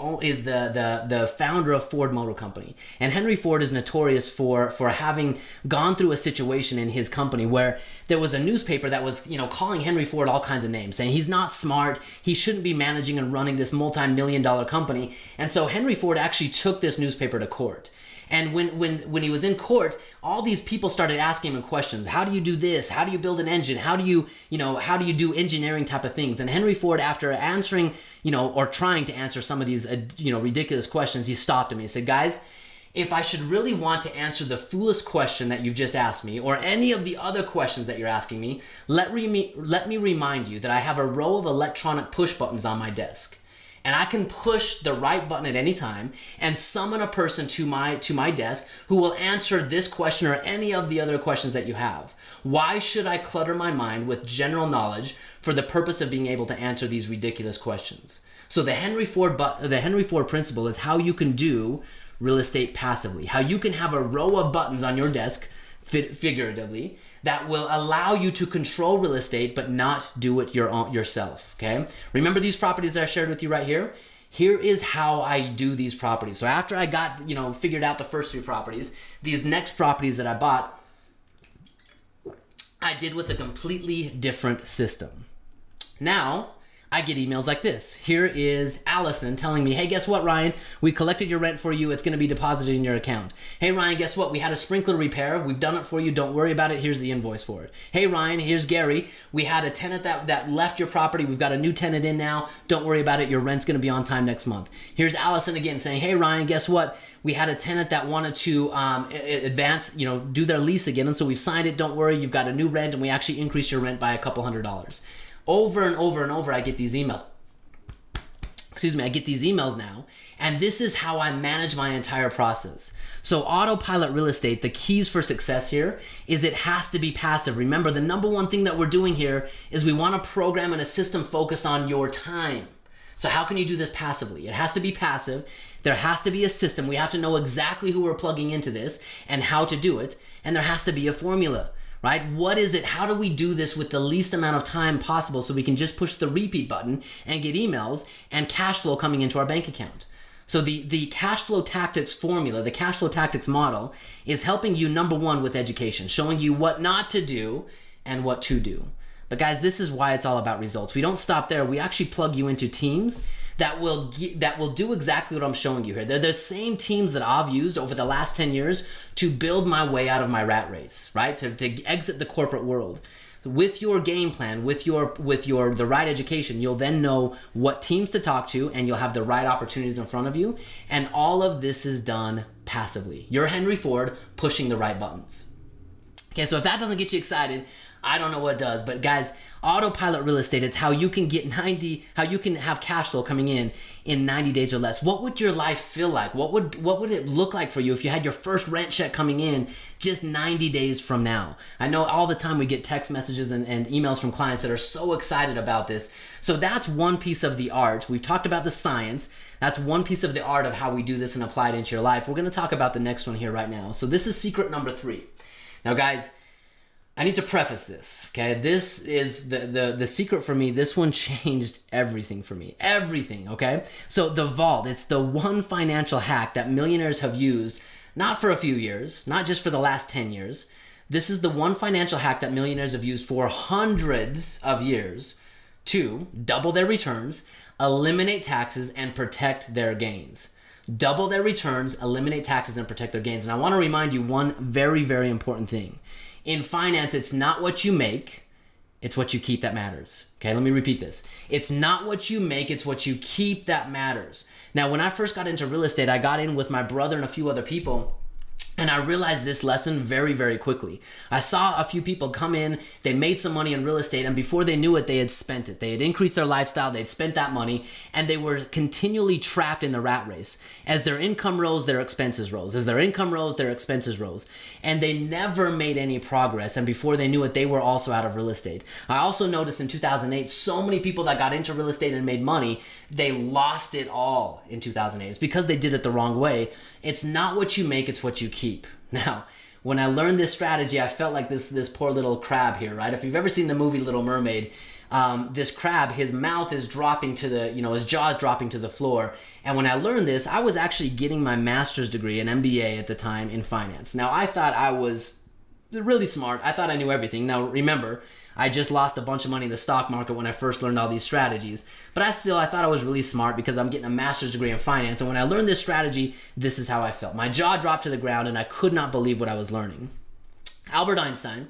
founder of Ford Motor Company. And Henry Ford is notorious for having gone through a situation in his company where there was a newspaper that was, calling Henry Ford all kinds of names, saying he's not smart, he shouldn't be managing and running this multi-million-dollar company. And so Henry Ford actually took this newspaper to court. And when he was in court, all these people started asking him questions. How do you do this? How do you build an engine? How do you do engineering type of things? And Henry Ford, after answering, or trying to answer some of these, ridiculous questions, he stopped him. He said, guys, if I should really want to answer the foolish question that you've just asked me, or any of the other questions that you're asking me, let me remind you that I have a row of electronic push buttons on my desk. And I can push the right button at any time and summon a person to my desk who will answer this question or any of the other questions that you have. Why should I clutter my mind with general knowledge for the purpose of being able to answer these ridiculous questions? So the Henry Ford principle is how you can do real estate passively, how you can have a row of buttons on your desk, figuratively, that will allow you to control real estate but not do it yourself, okay? Remember these properties that I shared with you right here? Here is how I do these properties. So after I got, figured out the first 3 properties, these next properties that I bought, I did with a completely different system. Now, I get emails like this. Here is Allison telling me, hey, guess what, Ryan? We collected your rent for you. It's going to be deposited in your account. Hey, Ryan, guess what? We had a sprinkler repair. We've done it for you. Don't worry about it. Here's the invoice for it. Hey, Ryan, here's Gary. We had a tenant that left your property. We've got a new tenant in now. Don't worry about it. Your rent's going to be on time next month. Here's Allison again saying, hey, Ryan, guess what? We had a tenant that wanted to advance, do their lease again. And so we've signed it. Don't worry. You've got a new rent, and we actually increased your rent by a couple $100. Over and over and over, I get these emails. I get these emails now, and this is how I manage my entire process. So autopilot real estate, the keys for success here is it has to be passive. Remember, the number one thing that we're doing here is we want to program in a system focused on your time. So how can you do this passively? It has to be passive. There has to be a system. We have to know exactly who we're plugging into this and how to do it, and there has to be a formula. Right? What is it? How do we do this with the least amount of time possible so we can just push the repeat button and get emails and cash flow coming into our bank account? So the cash flow tactics formula, the cash flow tactics model is helping you, number one, with education, showing you what not to do and what to do. But guys, this is why it's all about results. We don't stop there. We actually plug you into teams that will do exactly what I'm showing you here. They're the same teams that I've used over the last 10 years to build my way out of my rat race, right? To exit the corporate world. With your game plan, with the right education, you'll then know what teams to talk to, and you'll have the right opportunities in front of you. And all of this is done passively. You're Henry Ford pushing the right buttons. Okay, so if that doesn't get you excited, I don't know what does. But guys, autopilot real estate, it's how you can how you can have cash flow coming in 90 days or less. What would your life feel like? What would it look like for you if you had your first rent check coming in just 90 days from now? I know all the time we get text messages and emails from clients that are so excited about this. So that's one piece of the art. We've talked about the science. That's one piece of the art of how we do this and apply it into your life. We're going to talk about the next one here right now. So this is secret number 3. Now guys, I need to preface this, okay? This is the secret for me. This one changed everything for me. Everything, okay? So the vault, it's the one financial hack that millionaires have used, not for a few years, not just for the last 10 years. This is the one financial hack that millionaires have used for hundreds of years to double their returns, eliminate taxes, and protect their gains. Double their returns, eliminate taxes, and protect their gains. And I want to remind you one very, very important thing. In finance, it's not what you make, it's what you keep that matters. Okay, let me repeat this. It's not what you make, it's what you keep that matters. Now, when I first got into real estate, I got in with my brother and a few other people, and I realized this lesson very, very quickly. I saw a few people come in, they made some money in real estate, and before they knew it, they had spent it. They had increased their lifestyle, they'd spent that money, and they were continually trapped in the rat race. As their income rose, their expenses rose. As their income rose, their expenses rose. And they never made any progress, and before they knew it, they were also out of real estate. I also noticed in 2008, so many people that got into real estate and made money, they lost it all in 2008. It's because they did it the wrong way. It's not what you make, it's what you keep. Now, when I learned this strategy, I felt like this poor little crab here, right? If you've ever seen the movie Little Mermaid, this crab, his mouth is dropping to the, his jaw is dropping to the floor. And when I learned this, I was actually getting my master's degree, an MBA at the time, in finance. Now, I thought I was really smart. I thought I knew everything. Now, remember, I just lost a bunch of money in the stock market when I first learned all these strategies. But I thought I was really smart because I'm getting a master's degree in finance. And when I learned this strategy, this is how I felt. My jaw dropped to the ground and I could not believe what I was learning. Albert Einstein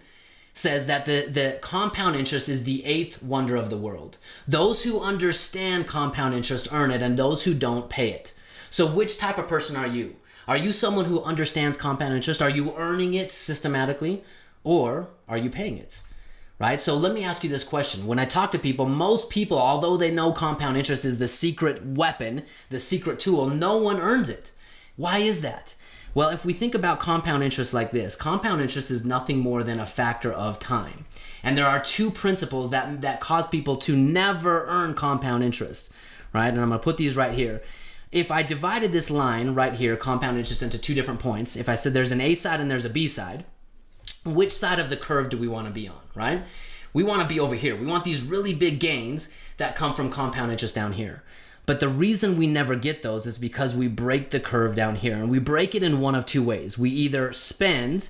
says that the compound interest is the 8th wonder of the world. Those who understand compound interest earn it, and those who don't pay it. So which type of person are you? Are you someone who understands compound interest? Are you earning it systematically, or are you paying it? Right? So let me ask you this question. When I talk to people, most people, although they know compound interest is the secret weapon, the secret tool, no one earns it. Why is that? Well, if we think about compound interest like this, compound interest is nothing more than a factor of time. And there are 2 principles that cause people to never earn compound interest, right? And I'm going to put these right here. If I divided this line right here, compound interest, into 2 different points, if I said there's an A side and there's a B side, which side of the curve do we want to be on, right? We want to be over here. We want these really big gains that come from compound interest down here. But the reason we never get those is because we break the curve down here, and we break it in one of 2 ways. We either spend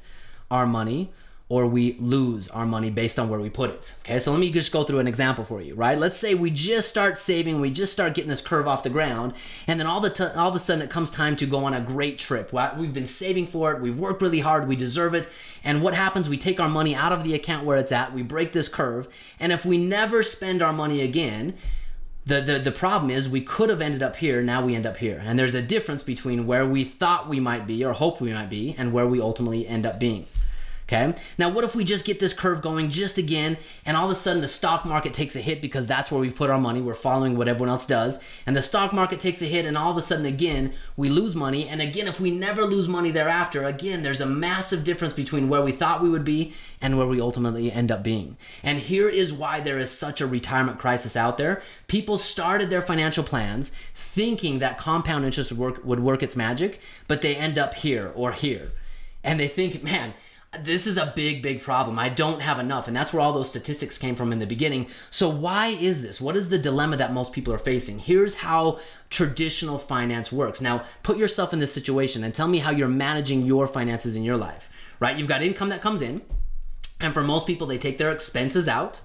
our money or we lose our money based on where we put it. Okay, so let me just go through an example for you, right? Let's say we just start saving, we just start getting this curve off the ground, and then all of a sudden it comes time to go on a great trip. We've been saving for it, we've worked really hard, we deserve it, and what happens? We take our money out of the account where it's at, we break this curve, and if we never spend our money again, the problem is we could have ended up here, now we end up here. And there's a difference between where we thought we might be or hoped we might be and where we ultimately end up being. Okay. Now, what if we just get this curve going just again, and all of a sudden the stock market takes a hit because that's where we've put our money. We're following what everyone else does, and the stock market takes a hit, and all of a sudden again we lose money. And again, if we never lose money thereafter, again there's a massive difference between where we thought we would be and where we ultimately end up being. And here is why there is such a retirement crisis out there. People started their financial plans thinking that compound interest would work its magic, but they end up here or here, and they think, man, this is a big, big problem. I don't have enough. And that's where all those statistics came from in the beginning. So why is this? What is the dilemma that most people are facing? Here's how traditional finance works. Now, put yourself in this situation and tell me how you're managing your finances in your life, right? You've got income that comes in, and for most people, they take their expenses out,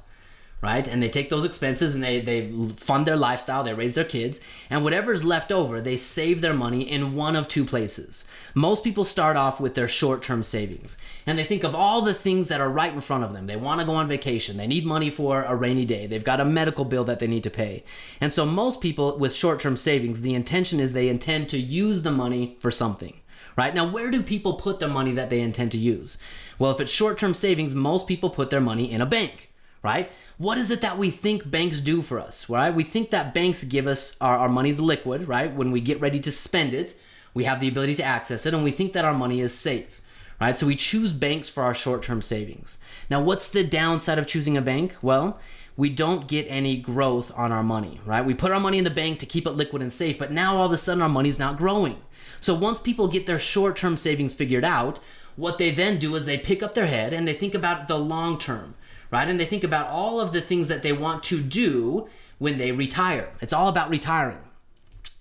right? And they take those expenses and they fund their lifestyle, they raise their kids, and whatever's left over, they save their money in one of two places. Most people start off with their short-term savings, and they think of all the things that are right in front of them. They want to go on vacation, they need money for a rainy day, they've got a medical bill that they need to pay. And so most people with short-term savings, the intention is they intend to use the money for something. Right? Now, where do people put their money that they intend to use? Well, if it's short-term savings, most people put their money in a bank, right? What is it that we think banks do for us, right? We think that banks give us our money's liquid, right? When we get ready to spend it, we have the ability to access it, and we think that our money is safe, right? So we choose banks for our short-term savings. Now, what's the downside of choosing a bank? Well, we don't get any growth on our money, right? We put our money in the bank to keep it liquid and safe, but now all of a sudden our money's not growing. So once people get their short-term savings figured out, what they then do is they pick up their head and they think about the long term, right? And they think about all of the things that they want to do when they retire. It's all about retiring.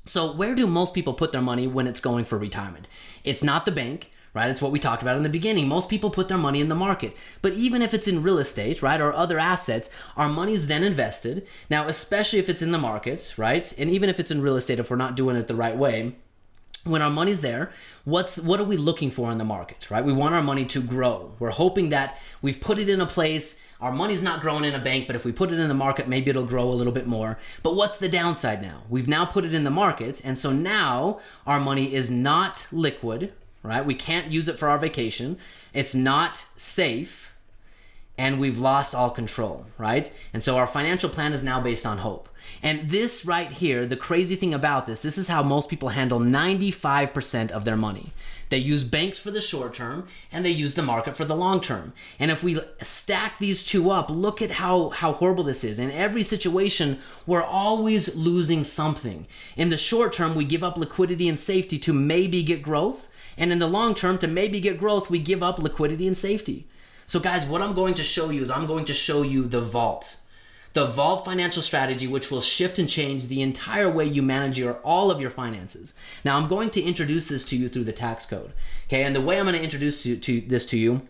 So where do most people put their money when it's going for retirement? It's not the bank, right? It's what we talked about in the beginning. Most people put their money in the market. But even if it's in real estate, right, or other assets, our money's then invested. Now, especially if it's in the markets, right? And even if it's in real estate, if we're not doing it the right way, when our money's there, what are we looking for in the market, right? We want our money to grow. We're hoping that we've put it in a place, our money's not growing in a bank, but if we put it in the market, maybe it'll grow a little bit more. But what's the downside now? We've now put it in the market, and so now our money is not liquid, right? We can't use it for our vacation. It's not safe, and we've lost all control, right? And so our financial plan is now based on hope. And this right here, the crazy thing about this is how most people handle 95% of their money. They use banks for the short term and they use the market for the long term. And if we stack these two up, look at how horrible this is. In every situation, we're always losing something. In the short term, we give up liquidity and safety to maybe get growth. And in the long term, to maybe get growth, we give up liquidity and safety. So guys, what I'm going to show you is I'm going to show you the vault. The vault financial strategy, which will shift and change the entire way you manage all of your finances. Now, I'm going to introduce this to you through the tax code. Okay, and the way I'm going to introduce this to you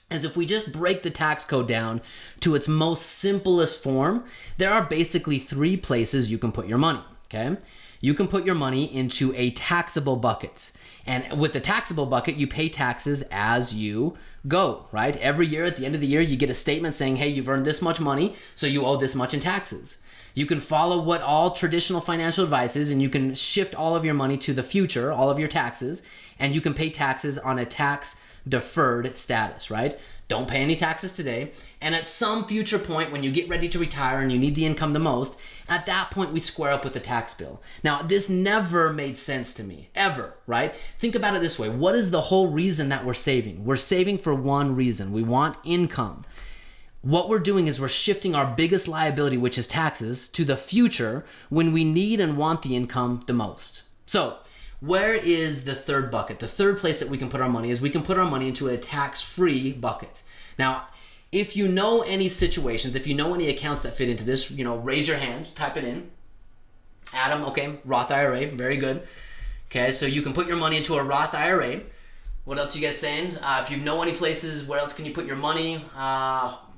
is if we just break the tax code down to its most simplest form, there are basically three places you can put your money. Okay, you can put your money into a taxable bucket. And with the taxable bucket, you pay taxes as you go, right? Every year, at the end of the year, you get a statement saying, hey, you've earned this much money, so you owe this much in taxes. You can follow what all traditional financial advice is, and you can shift all of your money to the future, all of your taxes, and you can pay taxes on a tax deferred status, right? Don't pay any taxes today. And at some future point, when you get ready to retire and you need the income the most, at that point, we square up with the tax bill. Now, this never made sense to me, ever, right? Think about it this way. What is the whole reason that we're saving? We're saving for one reason. We want income. What we're doing is we're shifting our biggest liability, which is taxes, to the future when we need and want the income the most. So, where is the third bucket? The third place that we can put our money is we can put our money into a tax-free bucket. Now, if you know any situations, if you know any accounts that fit into this, raise your hand, type it in. Adam, okay, Roth IRA, very good. Okay, so you can put your money into a Roth IRA. What else you guys saying? If you know any places, where else can you put your money?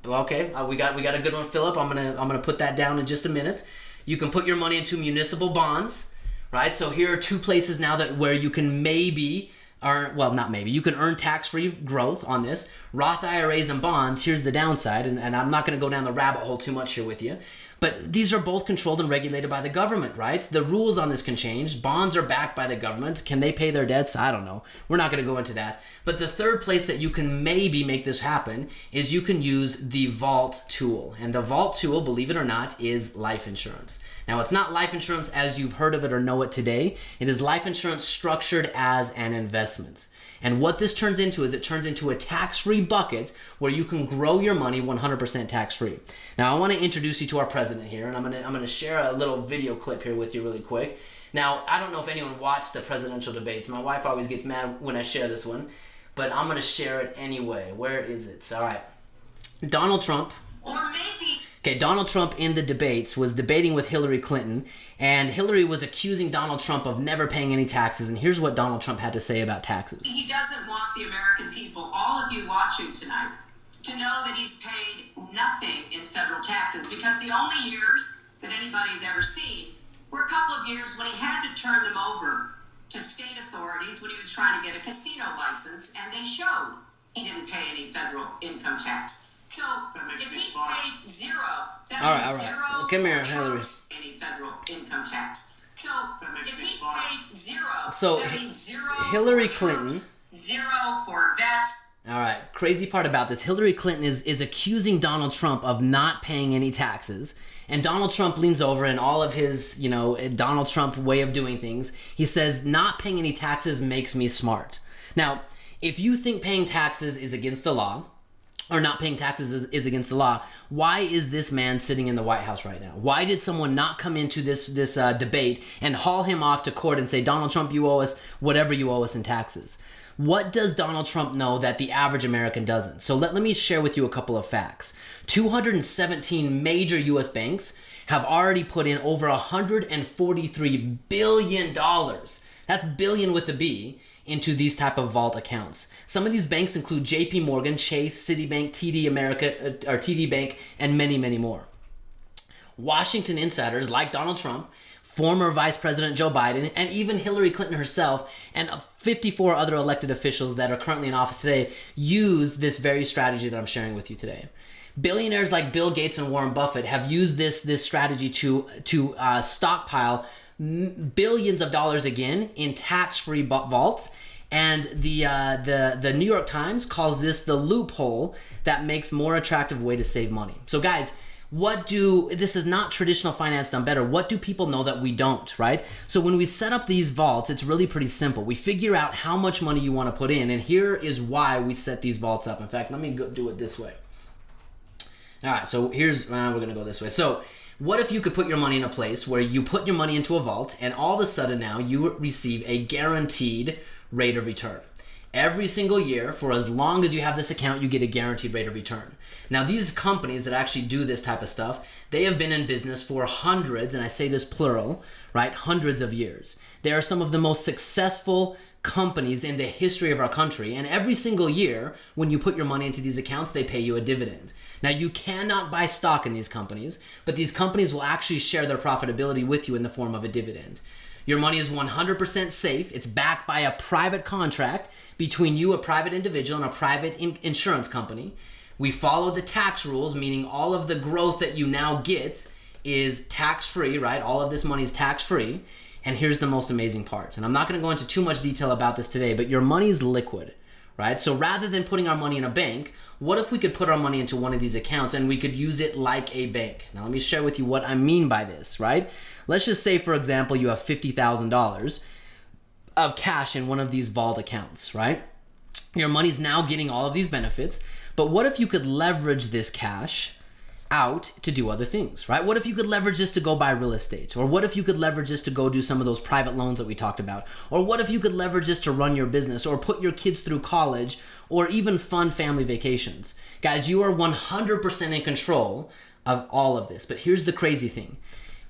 Okay, we got a good one, Philip. I'm gonna put that down in just a minute. You can put your money into municipal bonds. Right, so here are two places now where you can maybe earn, well, not maybe, you can earn tax-free growth on this. Roth IRAs and bonds, here's the downside, and I'm not going to go down the rabbit hole too much here with you, but these are both controlled and regulated by the government, right? The rules on this can change. Bonds are backed by the government. Can they pay their debts? I don't know. We're not going to go into that. But the third place that you can maybe make this happen is you can use the vault tool. And the vault tool, believe it or not, is life insurance. Now, it's not life insurance as you've heard of it or know it today. It is life insurance structured as an investment. And what this turns into is it turns into a tax-free bucket where you can grow your money 100% tax-free. Now, I want to introduce you to our president here, and I'm gonna share a little video clip here with you really quick. Now, I don't know if anyone watched the presidential debates. My wife always gets mad when I share this one, but I'm going to share it anyway. Where is it? All right. Donald Trump. Or maybe. Okay, Donald Trump in the debates was debating with Hillary Clinton, and Hillary was accusing Donald Trump of never paying any taxes, and here's what Donald Trump had to say about taxes. He doesn't want the American people, all of you watching tonight, to know that he's paid nothing in federal taxes, because the only years that anybody's ever seen were a couple of years when he had to turn them over to state authorities when he was trying to get a casino license, and they showed he didn't pay any federal income tax. So if he's paid zero, that means zero Come here, Hillary. any federal income tax. So if he's paid zero, so that means zero Hillary for Clinton, troops, zero for vets. All right, crazy part about this, Hillary Clinton is accusing Donald Trump of not paying any taxes. And Donald Trump leans over, and all of his, Donald Trump way of doing things, he says, not paying any taxes makes me smart. Now, if you think paying taxes is against the law, or not paying taxes is against the law, why is this man sitting in the White House right now? Why did someone not come into this debate and haul him off to court and say, Donald Trump, you owe us whatever you owe us in taxes? What does Donald Trump know that the average American doesn't? So let me share with you a couple of facts. 217 major U.S. banks have already put in over $143 billion. That's billion with a B, into these type of vault accounts. Some of these banks include JP Morgan, Chase, Citibank, TD Bank, and many, many more. Washington insiders like Donald Trump, former Vice President Joe Biden, and even Hillary Clinton herself, and 54 other elected officials that are currently in office today use this very strategy that I'm sharing with you today. Billionaires like Bill Gates and Warren Buffett have used this strategy to stockpile billions of dollars again in tax-free vaults, and the New York Times calls this the loophole that makes more attractive way to save money. So guys, this is not traditional finance done better. What do people know that we don't, right? So when we set up these vaults, it's really pretty simple. We figure out how much money you want to put in, and here is why we set these vaults up. In fact, let me go do it this way. All right, so here's, we're gonna go this way. So what if you could put your money in a place where you put your money into a vault, and all of a sudden now you receive a guaranteed rate of return? Every single year, for as long as you have this account, you get a guaranteed rate of return. Now, these companies that actually do this type of stuff, they have been in business for hundreds, and I say this plural, right, hundreds of years. They are some of the most successful companies in the history of our country, and every single year, when you put your money into these accounts, they pay you a dividend. Now, you cannot buy stock in these companies, but these companies will actually share their profitability with you in the form of a dividend. Your money is 100% safe. It's backed by a private contract between you, a private individual, and a private insurance company. We follow the tax rules, meaning all of the growth that you now get is tax-free, right? All of this money is tax-free. And here's the most amazing part. And I'm not going to go into too much detail about this today, but your money is liquid, right? So rather than putting our money in a bank, what if we could put our money into one of these accounts and we could use it like a bank? Now, let me share with you what I mean by this, right? Let's just say, for example, you have $50,000 of cash in one of these vault accounts, right? Your money's now getting all of these benefits, but what if you could leverage this cash out to do other things, right? What if you could leverage this to go buy real estate? Or what if you could leverage this to go do some of those private loans that we talked about? Or what if you could leverage this to run your business, or put your kids through college, or even fund family vacations? Guys, you are 100% in control of all of this. But here's the crazy thing.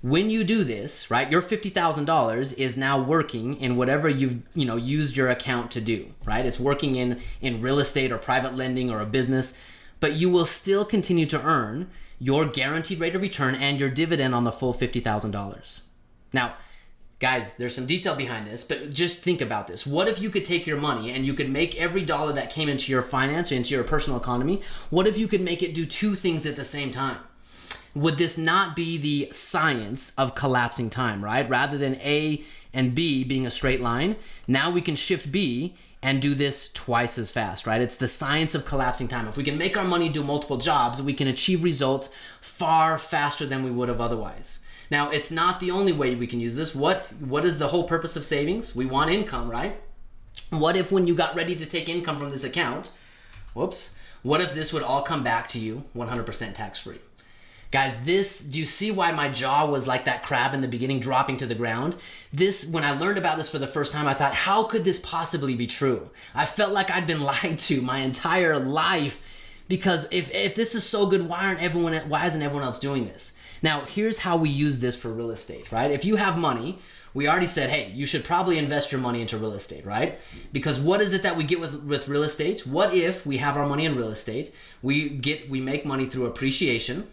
When you do this, right, your $50,000 is now working in whatever you've used your account to do, right? It's working in real estate or private lending or a business, but you will still continue to earn your guaranteed rate of return and your dividend on the full $50,000. Now, guys, there's some detail behind this, but just think about this. What if you could take your money and you could make every dollar that came into your finance or into your personal economy, what if you could make it do two things at the same time? Would this not be the science of collapsing time, right? Rather than A and B being a straight line, now we can shift B and do this twice as fast, right? It's the science of collapsing time. If we can make our money do multiple jobs, we can achieve results far faster than we would have otherwise. Now, it's not the only way we can use this. What is the whole purpose of savings? We want income, right? What if when you got ready to take income from this account, what if this would all come back to you 100% tax-free? Guys, do you see why my jaw was like that crab in the beginning, dropping to the ground? When I learned about this for the first time, I thought, how could this possibly be true? I felt like I'd been lied to my entire life, because if this is so good, why isn't everyone else doing this? Now, here's how we use this for real estate, right? If you have money, we already said, hey, you should probably invest your money into real estate, right? Because what is it that we get with real estate? What if we have our money in real estate? We make money through appreciation.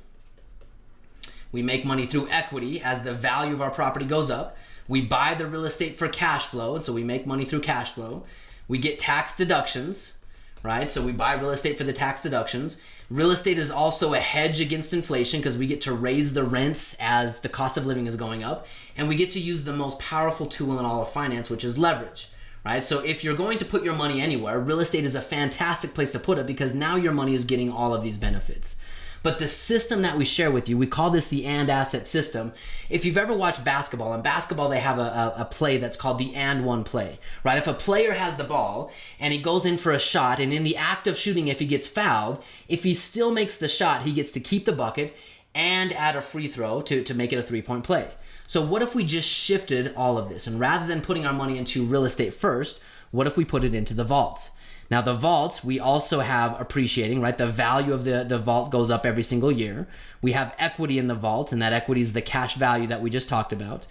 We make money through equity as the value of our property goes up. We buy the real estate for cash flow, and so we make money through cash flow. We get tax deductions, right? So we buy real estate for the tax deductions. Real estate is also a hedge against inflation because we get to raise the rents as the cost of living is going up. And we get to use the most powerful tool in all of finance, which is leverage, right? So if you're going to put your money anywhere, real estate is a fantastic place to put it because now your money is getting all of these benefits. But the system that we share with you, we call this the and asset system. If you've ever watched basketball, in basketball they have a play that's called the and one play, right? If a player has the ball and he goes in for a shot, and in the act of shooting, if he gets fouled, if he still makes the shot, he gets to keep the bucket and add a free throw to make it a three-point play. So what if we just shifted all of this, and rather than putting our money into real estate first, what if we put it into the vaults? Now the vaults, we also have appreciating, right? The value of the vault goes up every single year. We have equity in the vault, and that equity is the cash value that we just talked about.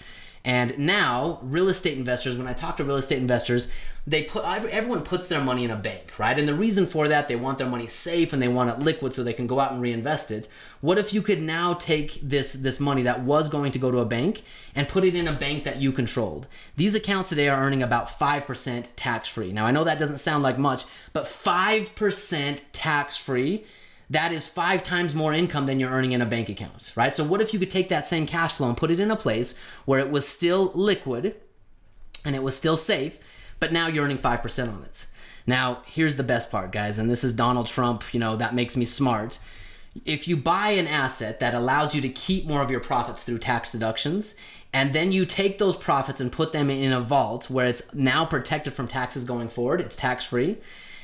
And now real estate investors, when I talk to real estate investors, everyone puts their money in a bank, right? And the reason for that, they want their money safe and they want it liquid so they can go out and reinvest it. What if you could now take this money that was going to go to a bank and put it in a bank that you controlled? These accounts today are earning about 5% tax-free. Now I know that doesn't sound like much, but 5% tax-free, that is 5 times more income than you're earning in a bank account, right? So what if you could take that same cash flow and put it in a place where it was still liquid and it was still safe, but now you're earning 5% on it? Now, here's the best part, guys, and this is Donald Trump, that makes me smart. If you buy an asset that allows you to keep more of your profits through tax deductions, and then you take those profits and put them in a vault where it's now protected from taxes going forward, it's tax-free,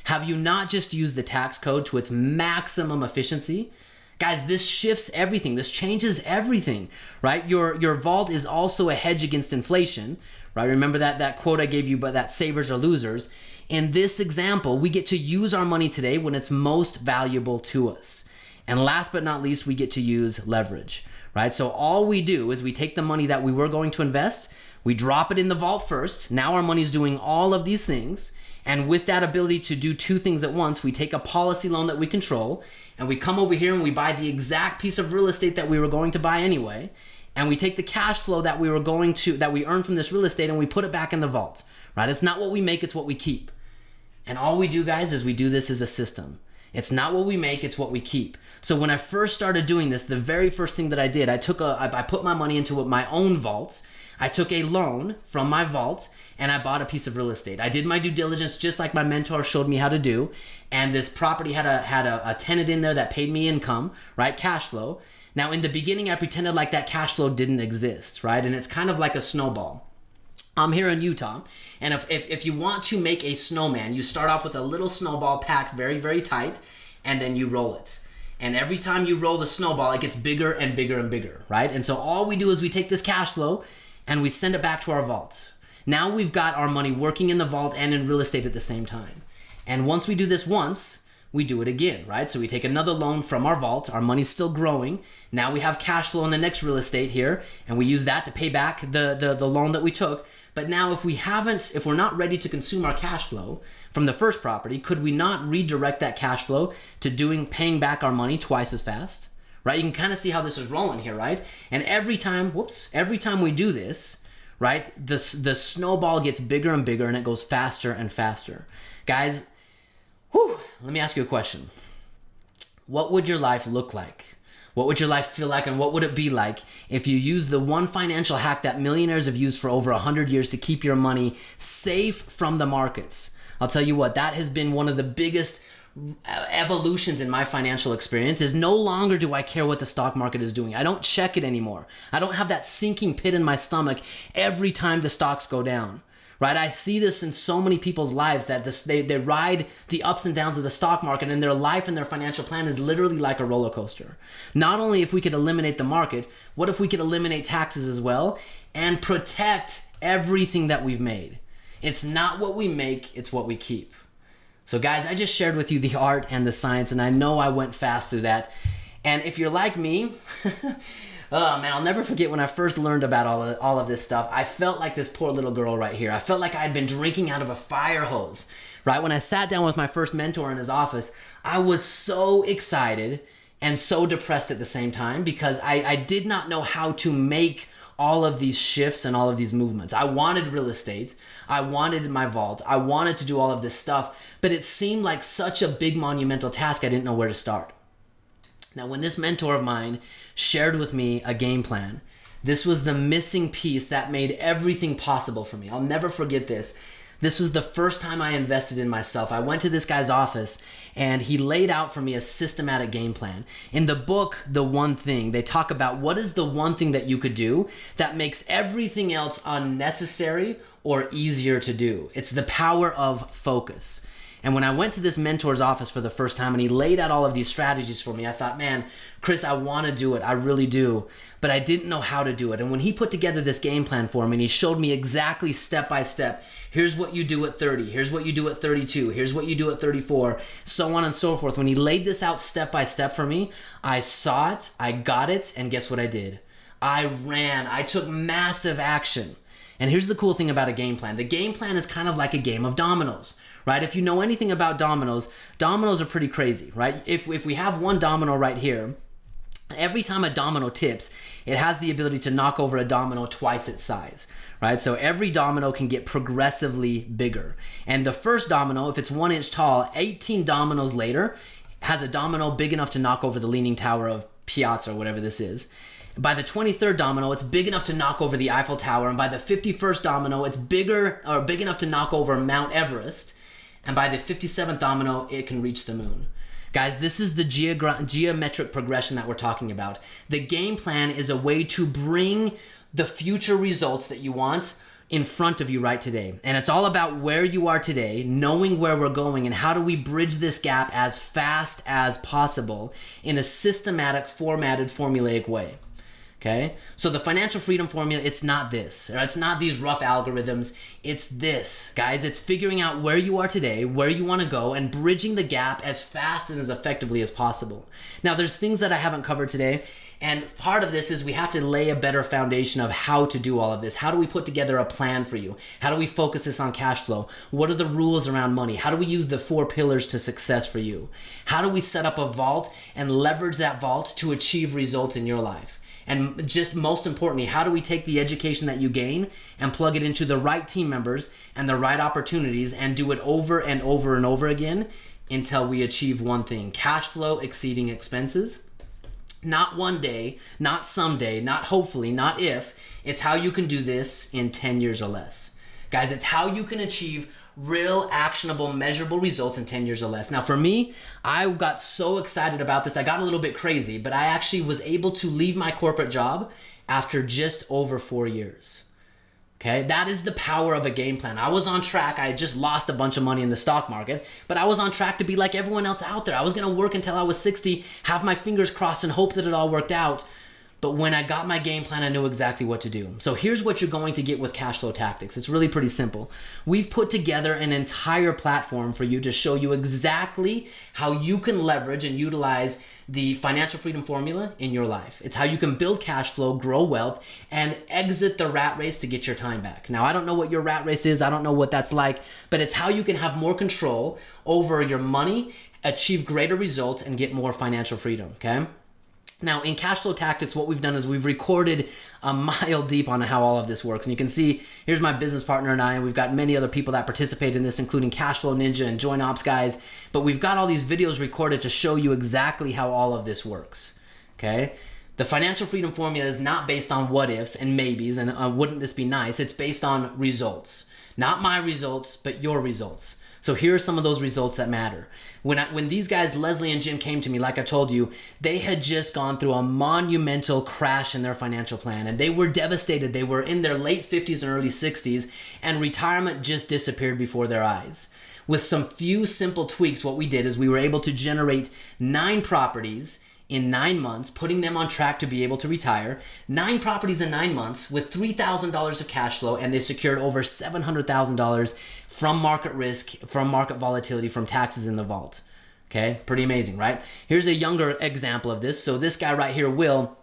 have you not just used the tax code to its maximum efficiency? Guys, this shifts everything. This changes everything, right? Your vault is also a hedge against inflation, right? Remember that quote I gave you, but that savers are losers. In this example, we get to use our money today when it's most valuable to us. And last but not least, we get to use leverage, right? So all we do is we take the money that we were going to invest, we drop it in the vault first. Now our money's doing all of these things. And with that ability to do 2 things at once, we take a policy loan that we control, and we come over here and we buy the exact piece of real estate that we were going to buy anyway, and we take the cash flow that we earn from this real estate, and we put it back in the vault, right? It's not what we make, it's what we keep. And all we do, guys, is we do this as a system. It's not what we make, it's what we keep. So when I first started doing this, the very first thing that I did, I put my money into my own vault. I took a loan from my vault and I bought a piece of real estate. I did my due diligence just like my mentor showed me how to do. And this property had a tenant in there that paid me income, right? Cash flow. Now in the beginning, I pretended like that cash flow didn't exist, right? And it's kind of like a snowball. I'm here in Utah, and if you want to make a snowman, you start off with a little snowball packed very, very tight, and then you roll it. And every time you roll the snowball, it gets bigger and bigger and bigger, right? And so all we do is we take this cash flow and we send it back to our vault. Now we've got our money working in the vault and in real estate at the same time. And once we do this once, we do it again, right? So we take another loan from our vault, our money's still growing. Now we have cash flow in the next real estate here, and we use that to pay back the loan that we took. But now if we're not ready to consume our cash flow from the first property, could we not redirect that cash flow to paying back our money twice as fast? Right? You can kind of see how this is rolling here, right? And every time we do this, right, the snowball gets bigger and bigger and it goes faster and faster. Guys, let me ask you a question. What would your life look like? What would your life feel like, and what would it be like if you used the one financial hack that millionaires have used for over 100 years to keep your money safe from the markets? I'll tell you what, that has been one of the biggest evolutions in my financial experience. Is no longer do I care what the stock market is doing. I don't check it anymore. I don't have that sinking pit in my stomach every time the stocks go down. Right? I see this in so many people's lives that they ride the ups and downs of the stock market, and their life and their financial plan is literally like a roller coaster. Not only if we could eliminate the market, what if we could eliminate taxes as well and protect everything that we've made? It's not what we make, it's what we keep. So guys, I just shared with you the art and the science, and I know I went fast through that. And if you're like me, Oh man, I'll never forget when I first learned about all of this stuff. I felt like this poor little girl right here. I felt like I had been drinking out of a fire hose. Right when I sat down with my first mentor in his office, I was so excited and so depressed at the same time because I did not know how to make all of these shifts and all of these movements. I wanted real estate. I wanted my vault. I wanted to do all of this stuff, but it seemed like such a big monumental task. I didn't know where to start. Now, when this mentor of mine shared with me a game plan, this was the missing piece that made everything possible for me. I'll never forget this. This was the first time I invested in myself. I went to this guy's office and he laid out for me a systematic game plan. In the book, The One Thing, they talk about what is the one thing that you could do that makes everything else unnecessary or easier to do. It's the power of focus. And when I went to this mentor's office for the first time and he laid out all of these strategies for me, I thought, man, Chris, I want to do it. I really do. But I didn't know how to do it. And when he put together this game plan for me and he showed me exactly step by step, here's what you do at 30, here's what you do at 32, here's what you do at 34, so on and so forth. When he laid this out step by step for me, I saw it, I got it, and guess what I did? I ran. I took massive action. And here's the cool thing about a game plan. The game plan is kind of like a game of dominoes, right? If you know anything about dominoes, dominoes are pretty crazy, right? If we have one domino right here, every time a domino tips, it has the ability to knock over a domino twice its size, right? So every domino can get progressively bigger. And the first domino, if it's 1 inch tall, 18 dominoes later, has a domino big enough to knock over the Leaning Tower of Piazza or whatever this is. By the 23rd domino, it's big enough to knock over the Eiffel Tower. And by the 51st domino, it's big enough to knock over Mount Everest. And by the 57th domino, it can reach the moon. Guys, this is the geometric progression that we're talking about. The game plan is a way to bring the future results that you want in front of you right today. And it's all about where you are today, knowing where we're going, and how do we bridge this gap as fast as possible in a systematic, formatted, formulaic way. Okay, so the financial freedom formula, it's not this, or it's not these rough algorithms. It's this, guys. It's figuring out where you are today, where you want to go, and bridging the gap as fast and as effectively as possible. Now, there's things that I haven't covered today, and part of this is we have to lay a better foundation of how to do all of this. How do we put together a plan for you? How do we focus this on cash flow? What are the rules around money? How do we use the 4 pillars to success for you? How do we set up a vault and leverage that vault to achieve results in your life? And just most importantly, how do we take the education that you gain and plug it into the right team members and the right opportunities and do it over and over and over again until we achieve one thing: cash flow exceeding expenses. Not one day, not someday, not hopefully, not if. It's how you can do this in 10 years or less. Guys, it's how you can achieve real, actionable, measurable results in 10 years or less. Now, for me, I got so excited about this. I got a little bit crazy, but I actually was able to leave my corporate job after just over 4 years. Okay, that is the power of a game plan. I was on track. I had just lost a bunch of money in the stock market, but I was on track to be like everyone else out there. I was going to work until I was 60, have my fingers crossed and hope that it all worked out. But when I got my game plan, I knew exactly what to do. So here's what you're going to get with Cash Flow Tactics. It's really pretty simple. We've put together an entire platform for you to show you exactly how you can leverage and utilize the financial freedom formula in your life. It's how you can build cash flow, grow wealth, and exit the rat race to get your time back. Now, I don't know what your rat race is. I don't know what that's like, but it's how you can have more control over your money, achieve greater results, and get more financial freedom, okay? Now, in Cash Flow Tactics, what we've done is we've recorded a mile deep on how all of this works. And you can see, here's my business partner and I, and we've got many other people that participate in this, including Cash Flow Ninja and Joint Ops guys. But we've got all these videos recorded to show you exactly how all of this works, okay? The financial freedom formula is not based on what ifs and maybes and wouldn't this be nice. It's based on results. Not my results, but your results. So here are some of those results that matter. When these guys, Leslie and Jim, came to me, like I told you, they had just gone through a monumental crash in their financial plan, and they were devastated. They were in their late 50s and early 60s, and retirement just disappeared before their eyes. With some few simple tweaks, what we did is we were able to generate 9 properties in 9 months, putting them on track to be able to retire. 9 properties in 9 months with $3,000 of cash flow, and they secured over $700,000 from market risk, from market volatility, from taxes in the vault. Okay, pretty amazing, right? Here's a younger example of this. So this guy right here, Will,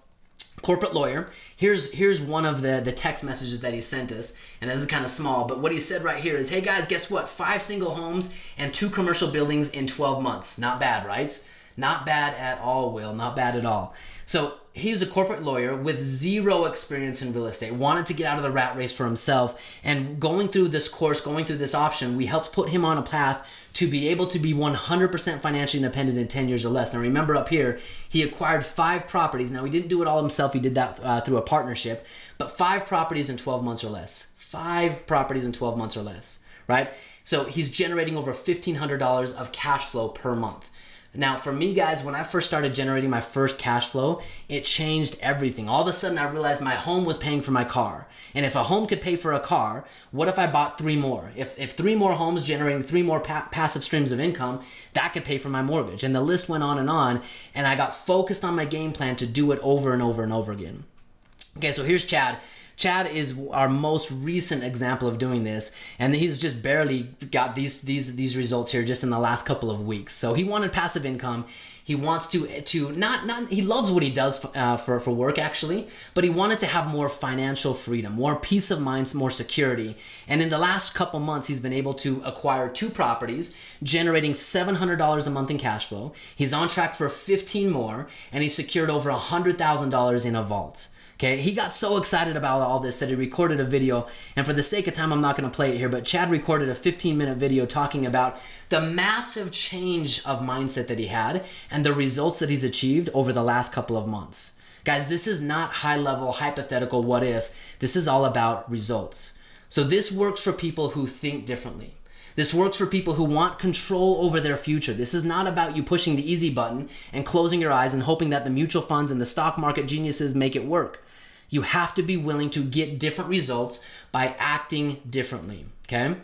corporate lawyer. Here's one of the text messages that he sent us, and this is kind of small, but what he said right here is, hey guys, guess what? 5 single homes and 2 commercial buildings in 12 months. Not bad, right? Not bad at all, Will. Not bad at all. So he's a corporate lawyer with 0 experience in real estate, wanted to get out of the rat race for himself, and going through this course, going through this option, we helped put him on a path to be able to be 100% financially independent in 10 years or less. Now remember up here, he acquired 5 properties. Now he didn't do it all himself, he did that through a partnership, but 5 properties in 12 months or less. 5 properties in 12 months or less, right? So he's generating over $1,500 of cash flow per month. Now, for me, guys, when I first started generating my first cash flow, it changed everything. All of a sudden, I realized my home was paying for my car. And if a home could pay for a car, what if I bought 3 more? If 3 more homes generating 3 more passive streams of income, that could pay for my mortgage. And the list went on, and I got focused on my game plan to do it over and over and over again. Okay, so here's Chad. Chad is our most recent example of doing this, and he's just barely got these results here just in the last couple of weeks. So he wanted passive income. He wants to not he loves what he does for work actually, but he wanted to have more financial freedom, more peace of mind, more security. And in the last couple months, he's been able to acquire 2 properties, generating $700 a month in cash flow. He's on track for 15 more, and he secured over $100,000 in a vault. Okay, he got so excited about all this that he recorded a video, and for the sake of time, I'm not going to play it here, but Chad recorded a 15-minute video talking about the massive change of mindset that he had and the results that he's achieved over the last couple of months. Guys, this is not high-level, hypothetical what if. This is all about results. So this works for people who think differently. This works for people who want control over their future. This is not about you pushing the easy button and closing your eyes and hoping that the mutual funds and the stock market geniuses make it work. You have to be willing to get different results by acting differently, okay?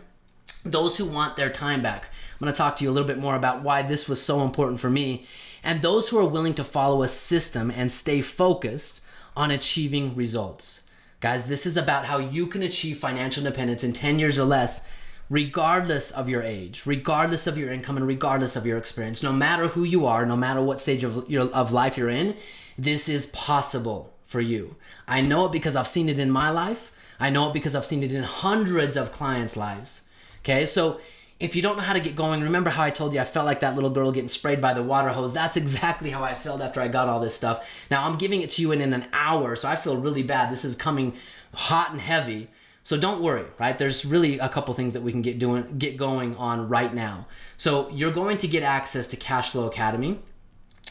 Those who want their time back. I'm going to talk to you a little bit more about why this was so important for me. And those who are willing to follow a system and stay focused on achieving results. Guys, this is about how you can achieve financial independence in 10 years or less, regardless of your age, regardless of your income, and regardless of your experience. No matter who you are, no matter what stage of life you're in, this is possible for you. I know it because I've seen it in my life. I know it because I've seen it in hundreds of clients' lives. Okay, so if you don't know how to get going, remember how I told you I felt like that little girl getting sprayed by the water hose? That's exactly how I felt after I got all this stuff. Now I'm giving it to you in an hour, so I feel really bad. This is coming hot and heavy. So don't worry, right? There's really a couple things that we can get going on right now. So you're going to get access to Cashflow Academy.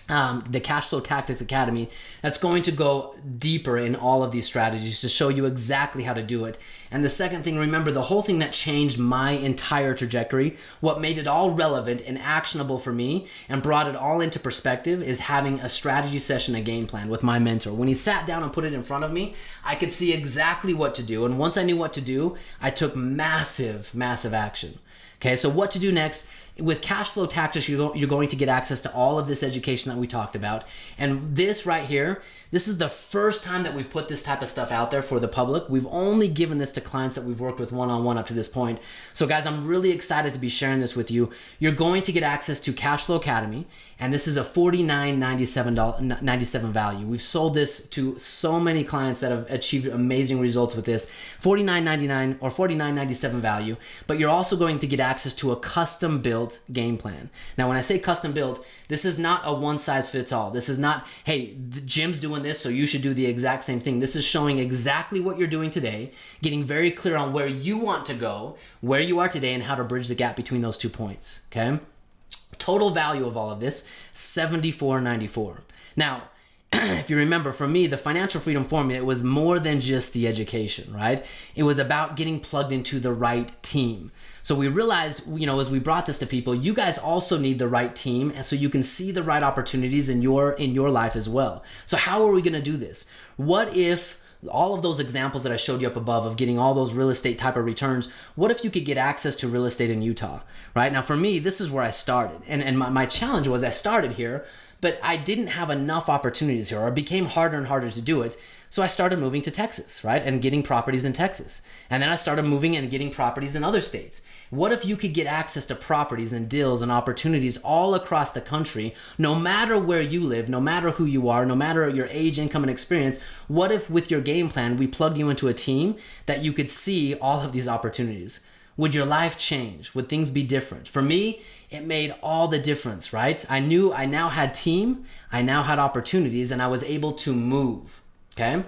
The Cashflow Tactics Academy, that's going to go deeper in all of these strategies to show you exactly how to do it. And the second thing, remember, the whole thing that changed my entire trajectory, what made it all relevant and actionable for me and brought it all into perspective, is having a strategy session, a game plan with my mentor. When he sat down and put it in front of me, I could see exactly what to do. And once I knew what to do, I took massive action. Okay, so what to do next? With Cashflow Tactics, you're going to get access to all of this education that we talked about. And this right here, this is the first time that we've put this type of stuff out there for the public. We've only given this to clients that we've worked with one-on-one up to this point. So guys, I'm really excited to be sharing this with you. You're going to get access to Cashflow Academy, and this is a $49.97 value. We've sold this to so many clients that have achieved amazing results with this. $49.99 or $49.97 value, but you're also going to get access to a custom-built game plan. Now, when I say custom-built, this is not a one-size-fits-all. This is not, hey, Jim's doing this, so you should do the exact same thing. This is showing exactly what you're doing today, getting very clear on where you want to go, where you are today, and how to bridge the gap between those 2 points, okay? Total value of all of this, $74.94. Now, if you remember, for me, the financial freedom formula, it was more than just the education, right? It was about getting plugged into the right team. So we realized, as we brought this to people, you guys also need the right team, and so you can see the right opportunities in your life as well. So how are we going to do this? What if all of those examples that I showed you up above of getting all those real estate type of returns, what if you could get access to real estate in Utah, right? Now for me, this is where I started. And my challenge was I started here, but I didn't have enough opportunities here, or it became harder and harder to do it. So I started moving to Texas, right? And getting properties in Texas. And then I started moving and getting properties in other states. What if you could get access to properties and deals and opportunities all across the country, no matter where you live, no matter who you are, no matter your age, income, and experience? What if with your game plan, we plugged you into a team that you could see all of these opportunities? Would your life change? Would things be different? For me, it made all the difference, right? I knew I now had team, I now had opportunities, and I was able to move. Okay,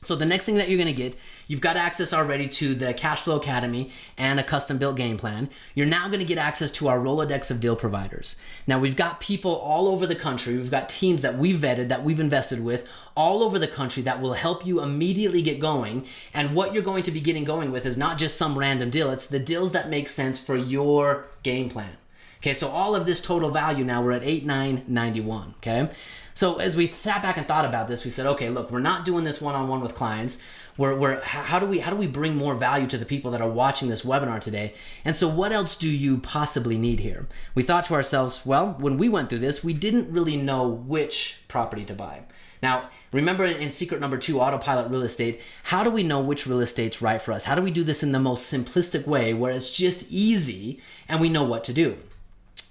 so the next thing that you're going to get, you've got access already to the Cash Flow Academy and a custom built game plan. You're now going to get access to our Rolodex of deal providers. Now we've got people all over the country. We've got teams that we've vetted, that we've invested with all over the country that will help you immediately get going. And what you're going to be getting going with is not just some random deal. It's the deals that make sense for your game plan. Okay, so all of this total value now, we're at $8,991, okay? So as we sat back and thought about this, we said, okay, look, we're not doing this one-on-one with clients. How do we bring more value to the people that are watching this webinar today? And so what else do you possibly need here? We thought to ourselves, well, when we went through this, we didn't really know which property to buy. Now, remember in secret number 2, autopilot real estate, how do we know which real estate's right for us? How do we do this in the most simplistic way where it's just easy and we know what to do?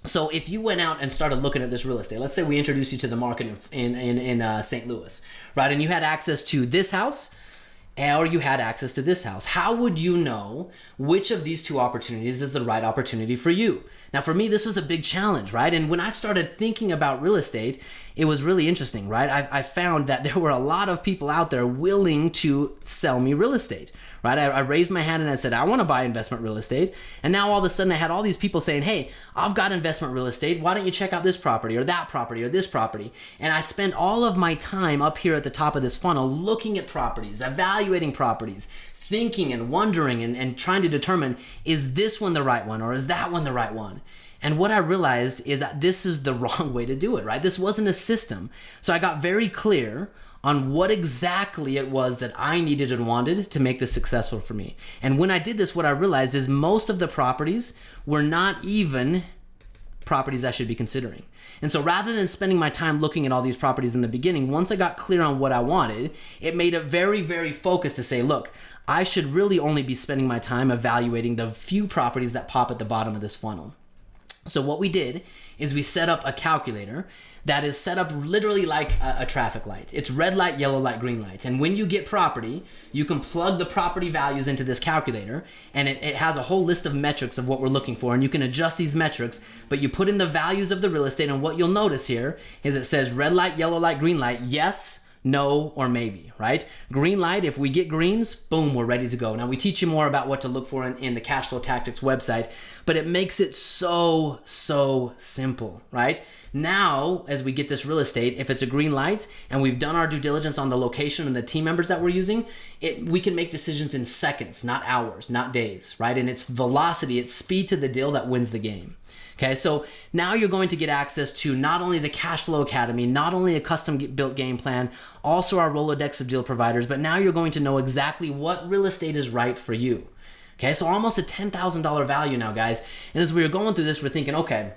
So if you went out and started looking at this real estate, let's say we introduced you to the market in St. Louis, right? And you had access to this house, or you had access to this house. How would you know which of these two opportunities is the right opportunity for you? Now, for me, this was a big challenge, right? And when I started thinking about real estate, it was really interesting, right? I found that there were a lot of people out there willing to sell me real estate, right? I raised my hand and I said, I want to buy investment real estate. And now all of a sudden I had all these people saying, hey, I've got investment real estate. Why don't you check out this property or that property or this property? And I spent all of my time up here at the top of this funnel looking at properties, evaluating properties, thinking and wondering and trying to determine, is this one the right one or is that one the right one? And what I realized is that this is the wrong way to do it, right? This wasn't a system. So I got very clear on what exactly it was that I needed and wanted to make this successful for me. And when I did this, what I realized is most of the properties were not even properties I should be considering. And so rather than spending my time looking at all these properties in the beginning, once I got clear on what I wanted, it made it very, very focused to say, look, I should really only be spending my time evaluating the few properties that pop at the bottom of this funnel. So what we did is we set up a calculator that is set up literally like a traffic light. It's red light, yellow light, green light. And when you get property, you can plug the property values into this calculator, and it has a whole list of metrics of what we're looking for, and you can adjust these metrics, but you put in the values of the real estate, and what you'll notice here is it says red light, yellow light, green light, yes, no, or maybe, right? Green light, if we get greens, boom, we're ready to go. Now, we teach you more about what to look for in the Cash Flow Tactics website, but it makes it so simple, right? Now, as we get this real estate, if it's a green light and we've done our due diligence on the location and the team members that we're using, we can make decisions in seconds, not hours, not days, right? And it's velocity, it's speed to the deal that wins the game. Okay, so now you're going to get access to not only the Cash Flow Academy, not only a custom built game plan, also our Rolodex of deal providers, but now you're going to know exactly what real estate is right for you. Okay, so almost a $10,000 value now, guys. And as we were going through this, we're thinking, okay,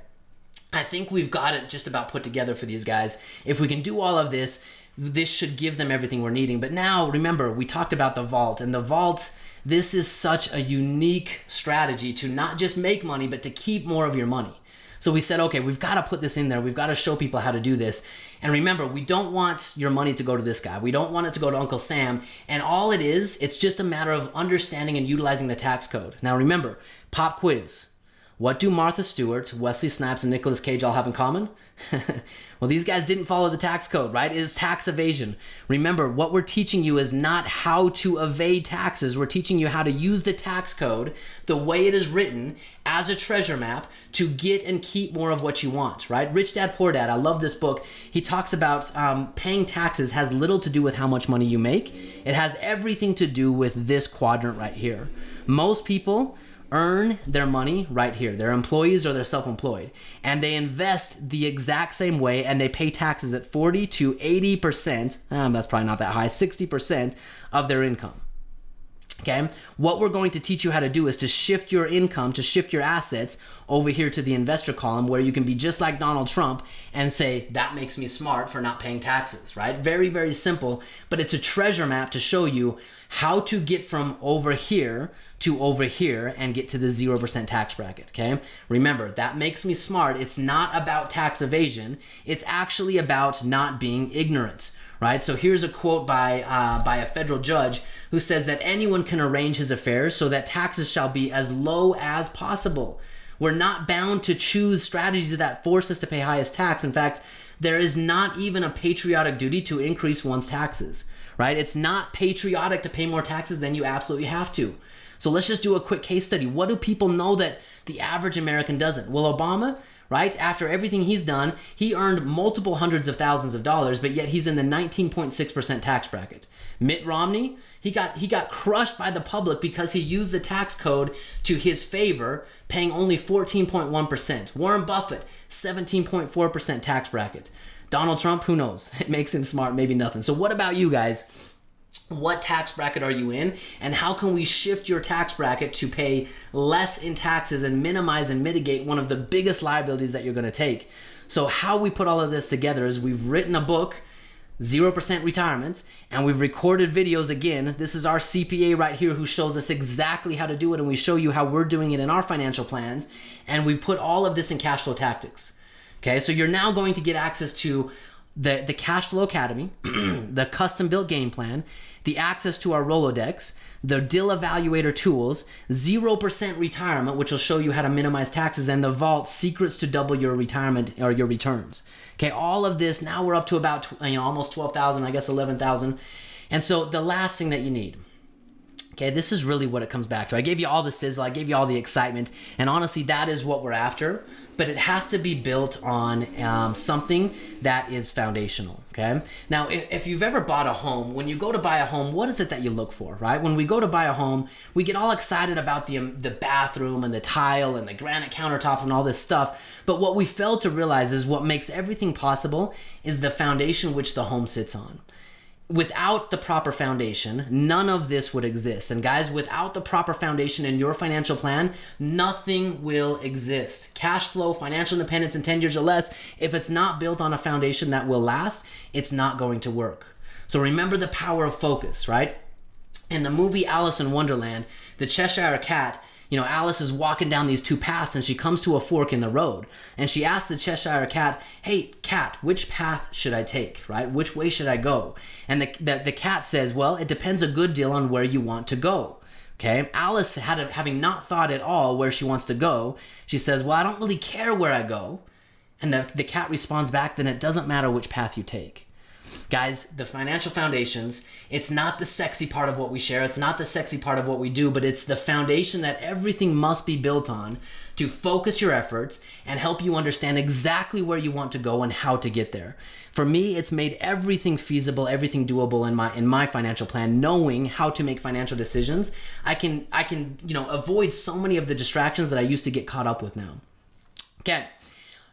I think we've got it just about put together for these guys. If we can do all of this, this should give them everything we're needing. But now, remember, we talked about the vault, and the vault, this is such a unique strategy to not just make money, but to keep more of your money. So we said, okay, we've got to put this in there. We've got to show people how to do this. And remember, we don't want your money to go to this guy. We don't want it to go to Uncle Sam. And all it is, it's just a matter of understanding and utilizing the tax code. Now remember, pop quiz. What do Martha Stewart, Wesley Snipes, and Nicolas Cage all have in common? Well, these guys didn't follow the tax code, right? It was tax evasion. Remember, what we're teaching you is not how to evade taxes. We're teaching you how to use the tax code the way it is written as a treasure map to get and keep more of what you want, right? Rich Dad, Poor Dad, I love this book. He talks about paying taxes has little to do with how much money you make. It has everything to do with this quadrant right here. Most people earn their money right here. They're employees or they're self-employed, and they invest the exact same way, and they pay taxes at 40 to 80%, that's probably not that high, 60% of their income. Okay, what we're going to teach you how to do is to shift your income, to shift your assets over here to the investor column, where you can be just like Donald Trump and say, that makes me smart for not paying taxes, right? Very, very simple, but it's a treasure map to show you how to get from over here to over here and get to the 0% tax bracket, okay? Remember, that makes me smart. It's not about tax evasion. It's actually about not being ignorant. Right? So here's a quote by a federal judge who says that anyone can arrange his affairs so that taxes shall be as low as possible. We're not bound to choose strategies that force us to pay highest tax. In fact, there is not even a patriotic duty to increase one's taxes. Right? It's not patriotic to pay more taxes than you absolutely have to. So let's just do a quick case study. What do people know that the average American doesn't? Well, Obama, right? After everything he's done, he earned multiple hundreds of thousands of dollars, but yet he's in the 19.6% tax bracket. Mitt Romney, he got crushed by the public because he used the tax code to his favor, paying only 14.1%. Warren Buffett, 17.4% tax bracket. Donald Trump, who knows? It makes him smart, maybe nothing. So what about you guys? What tax bracket are you in, and how can we shift your tax bracket to pay less in taxes and minimize and mitigate one of the biggest liabilities that you're going to take? So how we put all of this together is we've written a book, 0% Retirements, and we've recorded videos again. This is our CPA right here who shows us exactly how to do it, and we show you how we're doing it in our financial plans, and we've put all of this in Cash Flow Tactics. Okay, so you're now going to get access to the Cash Flow Academy, the custom built game plan, the access to our Rolodex, the Dill Evaluator tools, 0% Retirement, which will show you how to minimize taxes, and the Vault Secrets to double your retirement or your returns. Okay, all of this, now we're up to about almost 12,000, I guess 11,000. And so the last thing that you need, okay, this is really what it comes back to. I gave you all the sizzle, I gave you all the excitement, and honestly, that is what we're after, but it has to be built on something that is foundational, okay? Now, if you've ever bought a home, when you go to buy a home, what is it that you look for, right? When we go to buy a home, we get all excited about the bathroom and the tile and the granite countertops and all this stuff, but what we fail to realize is what makes everything possible is the foundation which the home sits on. Without the proper foundation, none of this would exist. And guys, without the proper foundation in your financial plan, nothing will exist. Cash flow, financial independence in 10 years or less, if it's not built on a foundation that will last, it's not going to work. So remember the power of focus, right? In the movie Alice in Wonderland, the Cheshire Cat, Alice is walking down these two paths and she comes to a fork in the road. And she asks the Cheshire Cat, hey, cat, which path should I take, right? Which way should I go? And the cat says, well, it depends a good deal on where you want to go. Okay, Alice, having not thought at all where she wants to go, she says, well, I don't really care where I go. And the cat responds back, then it doesn't matter which path you take. Guys, the financial foundations, it's not the sexy part of what we share, it's not the sexy part of what we do, but it's the foundation that everything must be built on to focus your efforts and help you understand exactly where you want to go and how to get there. For me, it's made everything feasible, everything doable in my financial plan. Knowing how to make financial decisions, I can avoid so many of the distractions that I used to get caught up with now. Okay.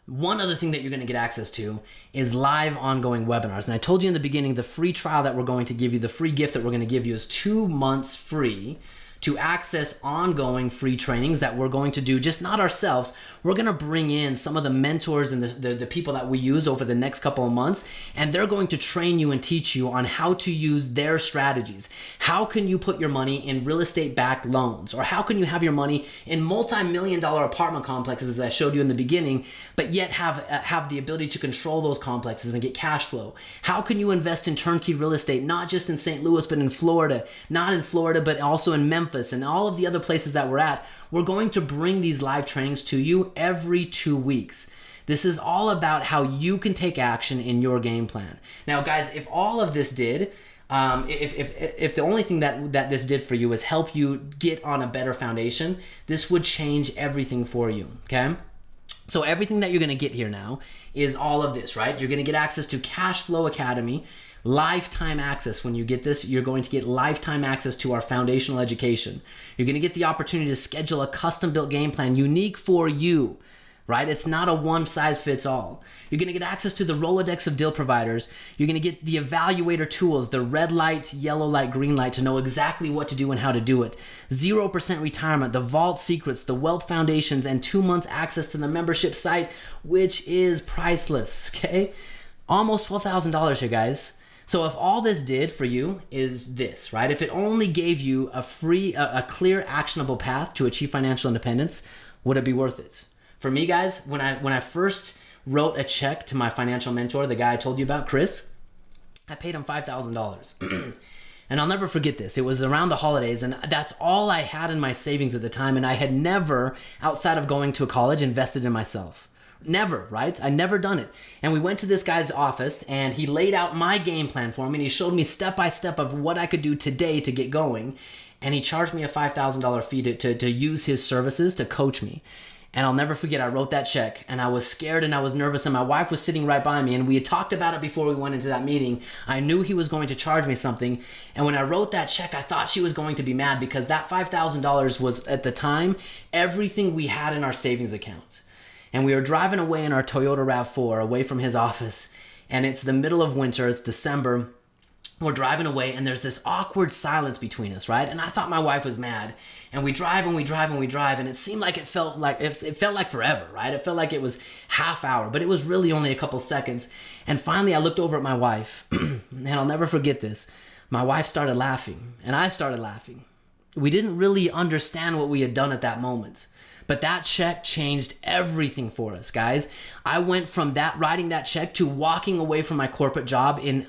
One other thing that you're going to get access to is live ongoing webinars. And I told you in the beginning, the free trial that we're going to give you, the free gift that we're going to give you is 2 months free to access ongoing free trainings that we're going to do, just not ourselves. We're going to bring in some of the mentors and the people that we use over the next couple of months, and they're going to train you and teach you on how to use their strategies. How can you put your money in real estate backed loans? Or how can you have your money in multi-million-dollar apartment complexes, as I showed you in the beginning, but yet have the ability to control those complexes and get cash flow? How can you invest in turnkey real estate, not just in St. Louis, but in Florida, not in Florida, but also in Memphis and all of the other places that we're at? We're going to bring these live trainings to you every 2 weeks. This is all about how you can take action in your game plan. Now, guys, if all of this did, if the only thing that this did for you is help you get on a better foundation, this would change everything for you, okay? So everything that you're going to get here now is all of this, right? You're going to get access to Cash Flow Academy, lifetime access. When you get this, you're going to get lifetime access to our foundational education. You're going to get the opportunity to schedule a custom built game plan unique for you, right? It's not a one size fits all. You're going to get access to the Rolodex of deal providers. You're going to get the evaluator tools, the red light, yellow light, green light, to know exactly what to do and how to do it. 0% retirement, the vault secrets, the wealth foundations, and 2 months access to the membership site, which is priceless, okay? Almost $12,000 here, guys. So if all this did for you is this, right? If it only gave you a clear, actionable path to achieve financial independence, would it be worth it? For me, guys, when I first wrote a check to my financial mentor, the guy I told you about, Chris, I paid him $5,000. And I'll never forget this. It was around the holidays, and that's all I had in my savings at the time, and I had never, outside of going to a college, invested in myself. Never, right? I never done it. And we went to this guy's office, and he laid out my game plan for me, and he showed me step by step of what I could do today to get going. And he charged me a $5,000 fee to use his services to coach me. And I'll never forget, I wrote that check, and I was scared and I was nervous, and my wife was sitting right by me, and we had talked about it before we went into that meeting. I knew he was going to charge me something, and when I wrote that check, I thought she was going to be mad, because that $5,000 was, at the time, everything we had in our savings accounts. And we were driving away in our Toyota RAV4 away from his office, and it's the middle of winter, it's December. We're driving away, and there's this awkward silence between us, right? And I thought my wife was mad. And we drive and we drive and we drive, and it seemed like it felt like forever, right? It felt like it was half hour, but it was really only a couple seconds. And finally, I looked over at my wife, and I'll never forget this. My wife started laughing, and I started laughing. We didn't really understand what we had done at that moment. But that check changed everything for us, guys. I went from writing that check to walking away from my corporate job in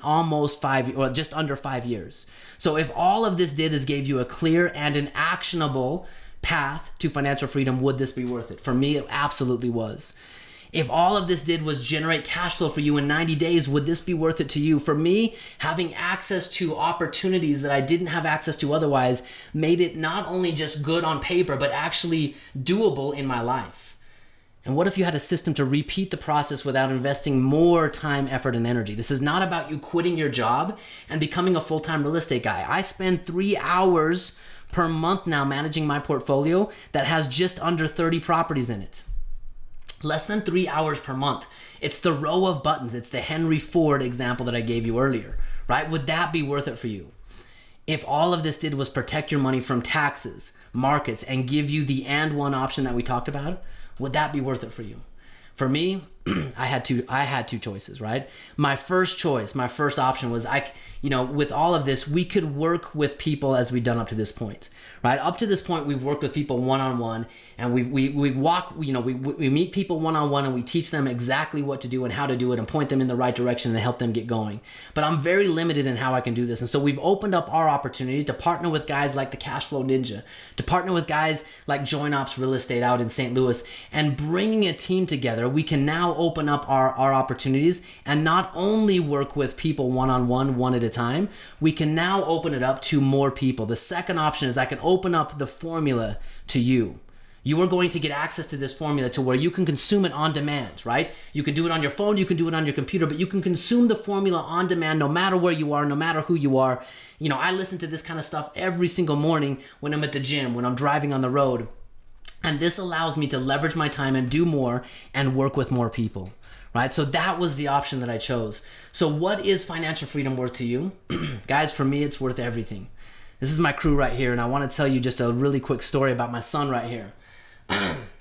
just under 5 years. So if all of this did is gave you a clear and an actionable path to financial freedom, would this be worth it? For me, it absolutely was. If all of this did was generate cash flow for you in 90 days, would this be worth it to you? For me, having access to opportunities that I didn't have access to otherwise made it not only just good on paper, but actually doable in my life. And what if you had a system to repeat the process without investing more time, effort, and energy? This is not about you quitting your job and becoming a full-time real estate guy. I spend 3 hours per month now managing my portfolio that has just under 30 properties in it. Less than 3 hours per month. It's the row of buttons. It's the Henry Ford example that I gave you earlier, right? Would that be worth it for you? If all of this did was protect your money from taxes, markets, and give you the and one option that we talked about, would that be worth it for you? For me, I had two choices, right? My first option was with all of this, we could work with people as we've done up to this point, right? Up to this point, we've worked with people one-on-one, and we meet people one-on-one, and we teach them exactly what to do and how to do it, and point them in the right direction and help them get going. But I'm very limited in how I can do this. And so we've opened up our opportunity to partner with guys like the Cashflow Ninja, to partner with guys like Joint Ops Real Estate out in St. Louis, and bringing a team together, we can now open up our opportunities and not only work with people one-on-one, one at a time, we can now open it up to more people. The second option is I can open up the formula to you. You are going to get access to this formula to where you can consume it on demand, right? You can do it on your phone, you can do it on your computer, but you can consume the formula on demand no matter where you are, no matter who you are. I listen to this kind of stuff every single morning when I'm at the gym, when I'm driving on the road. And this allows me to leverage my time and do more and work with more people, right? So that was the option that I chose. So what is financial freedom worth to you? Guys, for me, it's worth everything. This is my crew right here, and I want to tell you just a really quick story about my son right here.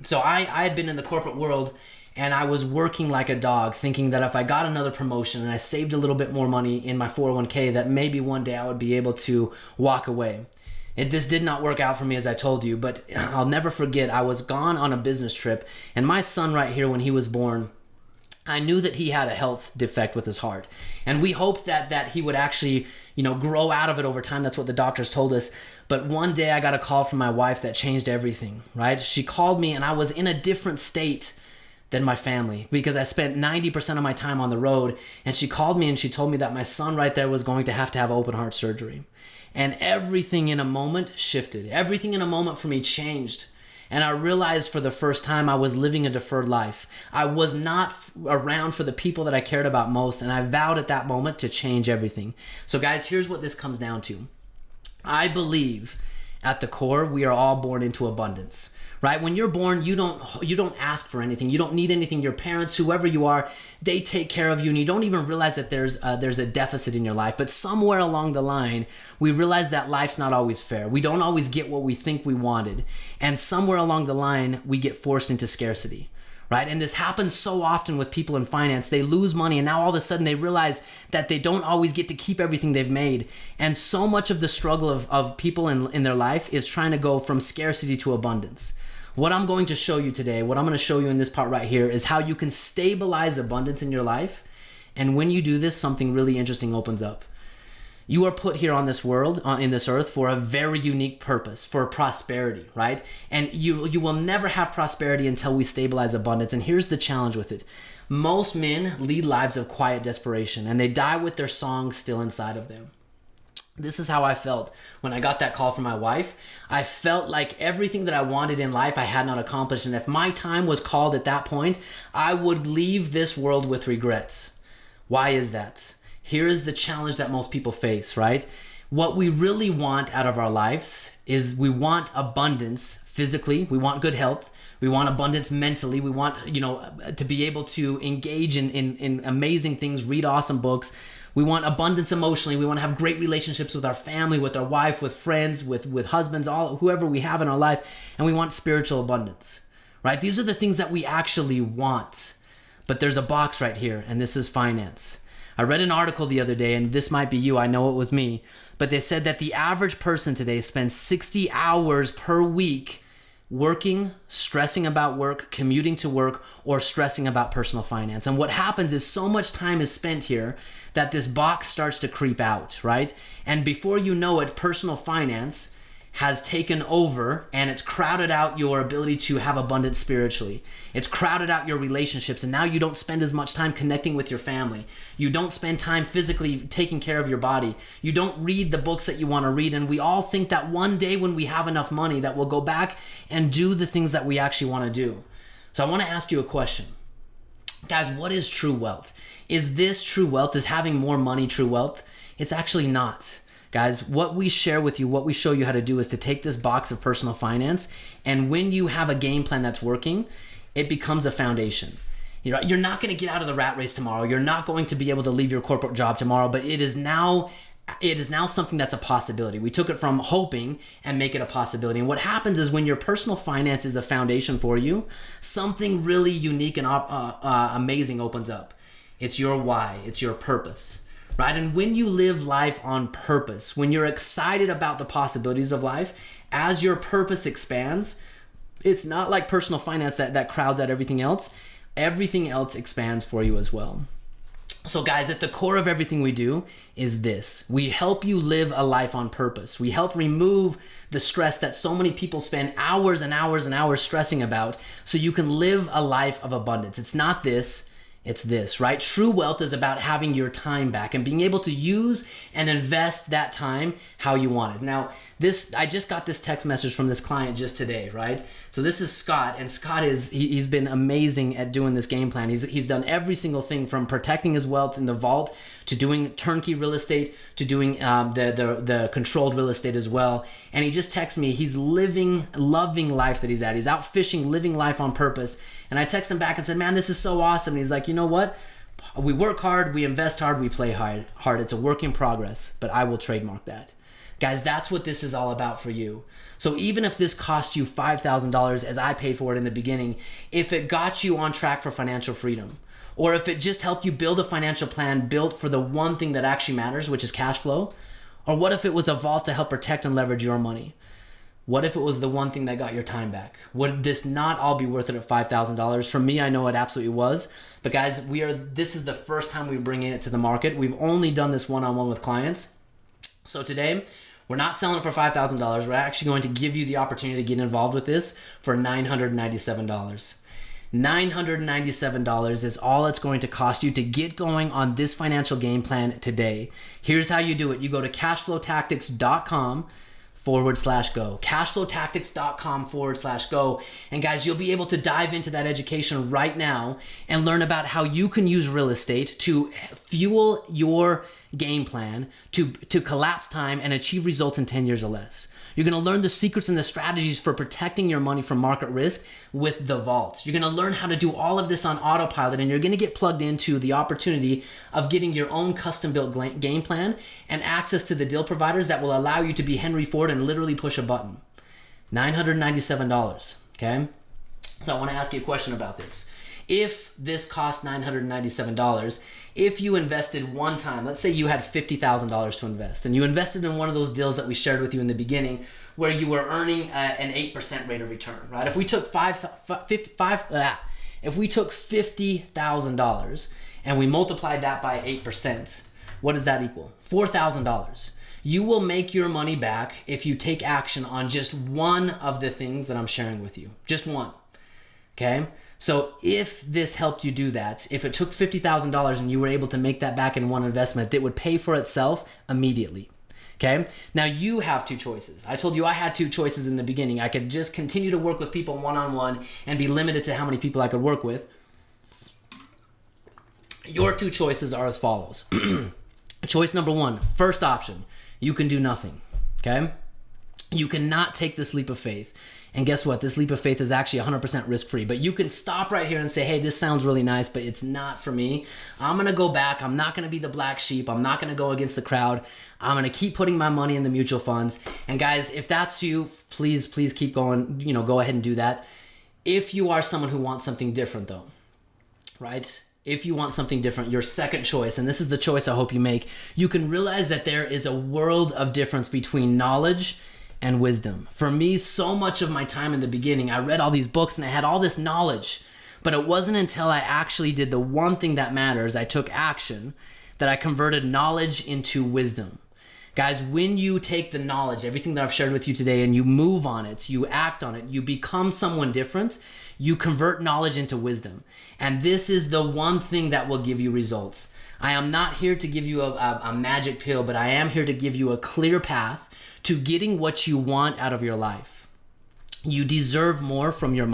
So I had been in the corporate world, and I was working like a dog, thinking that if I got another promotion and I saved a little bit more money in my 401k, that maybe one day I would be able to walk away. This did not work out for me, as I told you, but I'll never forget, I was gone on a business trip, and my son right here, when he was born, I knew that he had a health defect with his heart. And we hoped that he would actually, grow out of it over time. That's what the doctors told us. But one day I got a call from my wife that changed everything, right? She called me, and I was in a different state than my family because I spent 90% of my time on the road. And she called me and she told me that my son right there was going to have open heart surgery. And everything in a moment shifted. Everything in a moment for me changed. And I realized for the first time I was living a deferred life. I was not around for the people that I cared about most. And I vowed at that moment to change everything. So guys, here's what this comes down to. I believe, at the core, we are all born into abundance, right? When you're born, you don't ask for anything. You don't need anything. Your parents, whoever you are, they take care of you, and you don't even realize that there's a deficit in your life. But somewhere along the line, we realize that life's not always fair. We don't always get what we think we wanted. And somewhere along the line, we get forced into scarcity. Right? And this happens so often with people in finance. They lose money, and now all of a sudden they realize that they don't always get to keep everything they've made. And so much of the struggle of people in their life is trying to go from scarcity to abundance. What I'm going to show you today, what I'm going to show you in this part right here, is how you can stabilize abundance in your life. And when you do this, something really interesting opens up. You are put here on this world, in this earth, for a very unique purpose, for prosperity, right? And you will never have prosperity until we stabilize abundance. And here's the challenge with it. Most men lead lives of quiet desperation, and they die with their song still inside of them. This is how I felt when I got that call from my wife. I felt like everything that I wanted in life I had not accomplished. And if my time was called at that point, I would leave this world with regrets. Why is that? Here is the challenge that most people face, right? What we really want out of our lives is we want abundance physically. We want good health. We want abundance mentally. We want, to be able to engage in amazing things, read awesome books. We want abundance emotionally. We want to have great relationships with our family, with our wife, with friends, with husbands, whoever we have in our life. And we want spiritual abundance, right? These are the things that we actually want. But there's a box right here, and this is finance. I read an article the other day, and this might be you, I know it was me, but they said that the average person today spends 60 hours per week working, stressing about work, commuting to work, or stressing about personal finance. And what happens is so much time is spent here that this box starts to creep out, right? And before you know it, personal finance has taken over, and it's crowded out your ability to have abundance spiritually. It's crowded out your relationships, and now you don't spend as much time connecting with your family. You don't spend time physically taking care of your body. You don't read the books that you want to read, and we all think that one day when we have enough money that we'll go back and do the things that we actually want to do. So I want to ask you a question. Guys, what is true wealth? Is this true wealth? Is having more money true wealth? It's actually not. Guys, what we share with you, what we show you how to do is to take this box of personal finance, and when you have a game plan that's working, it becomes a foundation. You're not going to get out of the rat race tomorrow. You're not going to be able to leave your corporate job tomorrow, but it is now something that's a possibility. We took it from hoping and make it a possibility. And what happens is when your personal finance is a foundation for you, something really unique and amazing opens up. It's your why. It's your purpose. Right? And when you live life on purpose, when you're excited about the possibilities of life, as your purpose expands, it's not like personal finance that crowds out everything else. Everything else expands for you as well. So guys, at the core of everything we do is this. We help you live a life on purpose. We help remove the stress that so many people spend hours and hours and hours stressing about so you can live a life of abundance. It's not this. It's this, right? True wealth is about having your time back and being able to use and invest that time how you want it. Now, I just got this text message from this client just today, right? So this is Scott, and Scott he's been amazing at doing this game plan. He's done every single thing from protecting his wealth in the vault to doing turnkey real estate to doing the controlled real estate as well. And he just texted me. He's loving life that he's at. He's out fishing, living life on purpose. And I texted him back and said, man, this is so awesome. And he's like, you know what? We work hard, we invest hard, we play hard. It's a work in progress, but I will trademark that. Guys, that's what this is all about for you. So even if this cost you $5,000 as I paid for it in the beginning, if it got you on track for financial freedom, or if it just helped you build a financial plan built for the one thing that actually matters, which is cash flow, or what if it was a vault to help protect and leverage your money? What if it was the one thing that got your time back? Would this not all be worth it at $5,000? For me, I know it absolutely was. But guys, this is the first time we're bringing it to the market. We've only done this one-on-one with clients. So today, we're not selling it for $5,000. We're actually going to give you the opportunity to get involved with this for $997. $997 is all it's going to cost you to get going on this financial game plan today. Here's how you do it. You go to cashflowtactics.com/go. Cashflowtactics.com/go. And guys, you'll be able to dive into that education right now and learn about how you can use real estate to fuel your game plan to collapse time and achieve results in 10 years or less. You're going to learn the secrets and the strategies for protecting your money from market risk with the vault. You're going to learn how to do all of this on autopilot, and you're going to get plugged into the opportunity of getting your own custom built game plan and access to the deal providers that will allow you to be Henry Ford and literally push a button. $997, okay? So I want to ask you a question about this. If this cost $997, if you invested one time, let's say you had $50,000 to invest, and you invested in one of those deals that we shared with you in the beginning where you were earning an 8% rate of return, right? If we took $50,000 and we multiplied that by 8%, what does that equal? $4,000. You will make your money back if you take action on just one of the things that I'm sharing with you. Just one, okay? So if this helped you do that, if it took $50,000 and you were able to make that back in one investment, it would pay for itself immediately. Okay. Now you have two choices. I told you I had two choices in the beginning. I could just continue to work with people one-on-one and be limited to how many people I could work with. Your two choices are as follows. Choice number one, first option, you can do nothing. Okay. You cannot take this leap of faith. And guess what? This leap of faith is actually 100% risk-free. But you can stop right here and say, hey, this sounds really nice, but it's not for me. I'm going to go back. I'm not going to be the black sheep. I'm not going to go against the crowd. I'm going to keep putting my money in the mutual funds. And guys, if that's you, please keep going. Go ahead and do that. If you are someone who wants something different though, right? If you want something different, your second choice, and this is the choice I hope you make, you can realize that there is a world of difference between knowledge and wisdom. For me, so much of my time in the beginning, I read all these books and I had all this knowledge, but it wasn't until I actually did the one thing that matters, I took action, that I converted knowledge into wisdom. Guys, when you take the knowledge, everything that I've shared with you today, and you move on it, you act on it, you become someone different, you convert knowledge into wisdom. And this is the one thing that will give you results. I am not here to give you a magic pill, but I am here to give you a clear path to getting what you want out of your life. You deserve more from your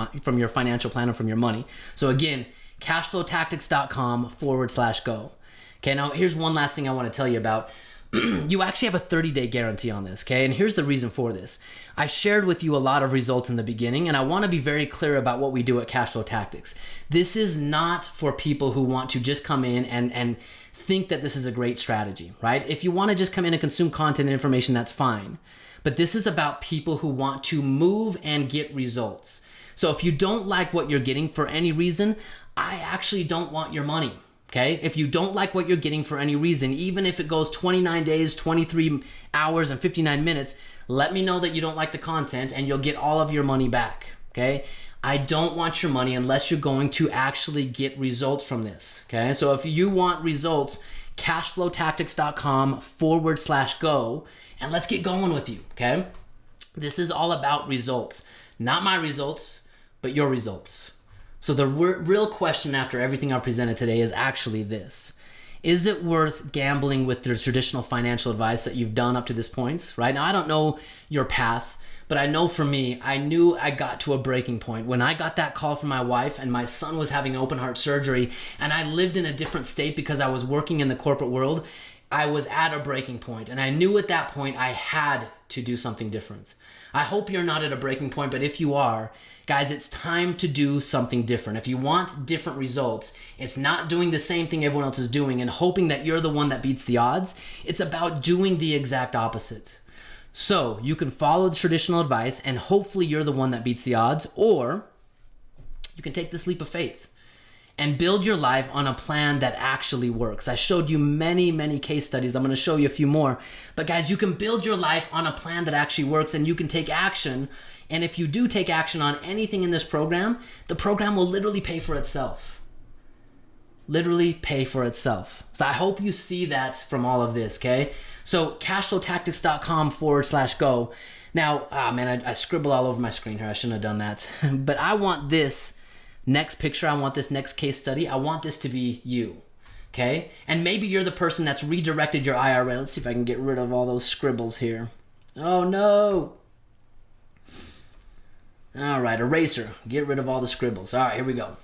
financial plan and from your money. So again, cashflowtactics.com/go. Okay, now here's one last thing I want to tell you about. You actually have a 30-day guarantee on this, okay? And here's the reason for this. I shared with you a lot of results in the beginning, and I want to be very clear about what we do at Cashflow Tactics. This is not for people who want to just come in and think that this is a great strategy, right? If you want to just come in and consume content and information, that's fine. But this is about people who want to move and get results. So if you don't like what you're getting for any reason, I actually don't want your money. Okay, if you don't like what you're getting for any reason, even if it goes 29 days, 23 hours, and 59 minutes, let me know that you don't like the content and you'll get all of your money back. Okay, I don't want your money unless you're going to actually get results from this. Okay, so if you want results, cashflowtactics.com/go, and let's get going with you. Okay, this is all about results, not my results, but your results. So the real question after everything I've presented today is actually this. Is it worth gambling with the traditional financial advice that you've done up to this point? Right now, I don't know your path, but I know for me, I knew I got to a breaking point. When I got that call from my wife and my son was having open heart surgery and I lived in a different state because I was working in the corporate world, I was at a breaking point. And I knew at that point I had to do something different. I hope you're not at a breaking point, but if you are, guys, it's time to do something different. If you want different results, it's not doing the same thing everyone else is doing and hoping that you're the one that beats the odds. It's about doing the exact opposite. So you can follow the traditional advice and hopefully you're the one that beats the odds, or you can take this leap of faith and build your life on a plan that actually works. I showed you many, many case studies. I'm going to show you a few more. But guys, you can build your life on a plan that actually works and you can take action. And if you do take action on anything in this program, the program will literally pay for itself. Literally pay for itself. So I hope you see that from all of this, okay? So cashflowtactics.com/go. Now, I scribble all over my screen here. I shouldn't have done that. But I want this next picture, I want this next case study, I want this to be you, okay? And maybe you're the person that's redirected your IRA. Let's see if I can get rid of all those scribbles here. Oh no. All right, eraser, get rid of all the scribbles. All right, here we go.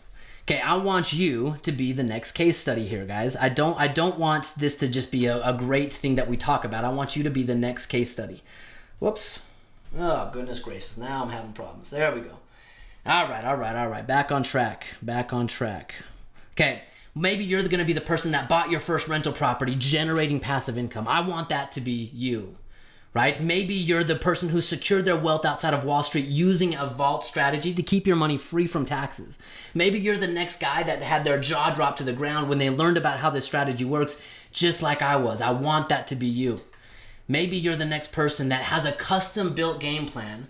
Okay, I want you to be the next case study here, guys. I don't want this to just be a great thing that we talk about. I want you to be the next case study. Whoops. Oh, goodness gracious. Now I'm having problems. There we go. All right. Back on track. Okay, maybe you're going to be the person that bought your first rental property, generating passive income. I want that to be you. Right? Maybe you're the person who secured their wealth outside of Wall Street using a vault strategy to keep your money free from taxes. Maybe you're the next guy that had their jaw drop to the ground when they learned about how this strategy works, just like I was. I want that to be you. Maybe you're the next person that has a custom built game plan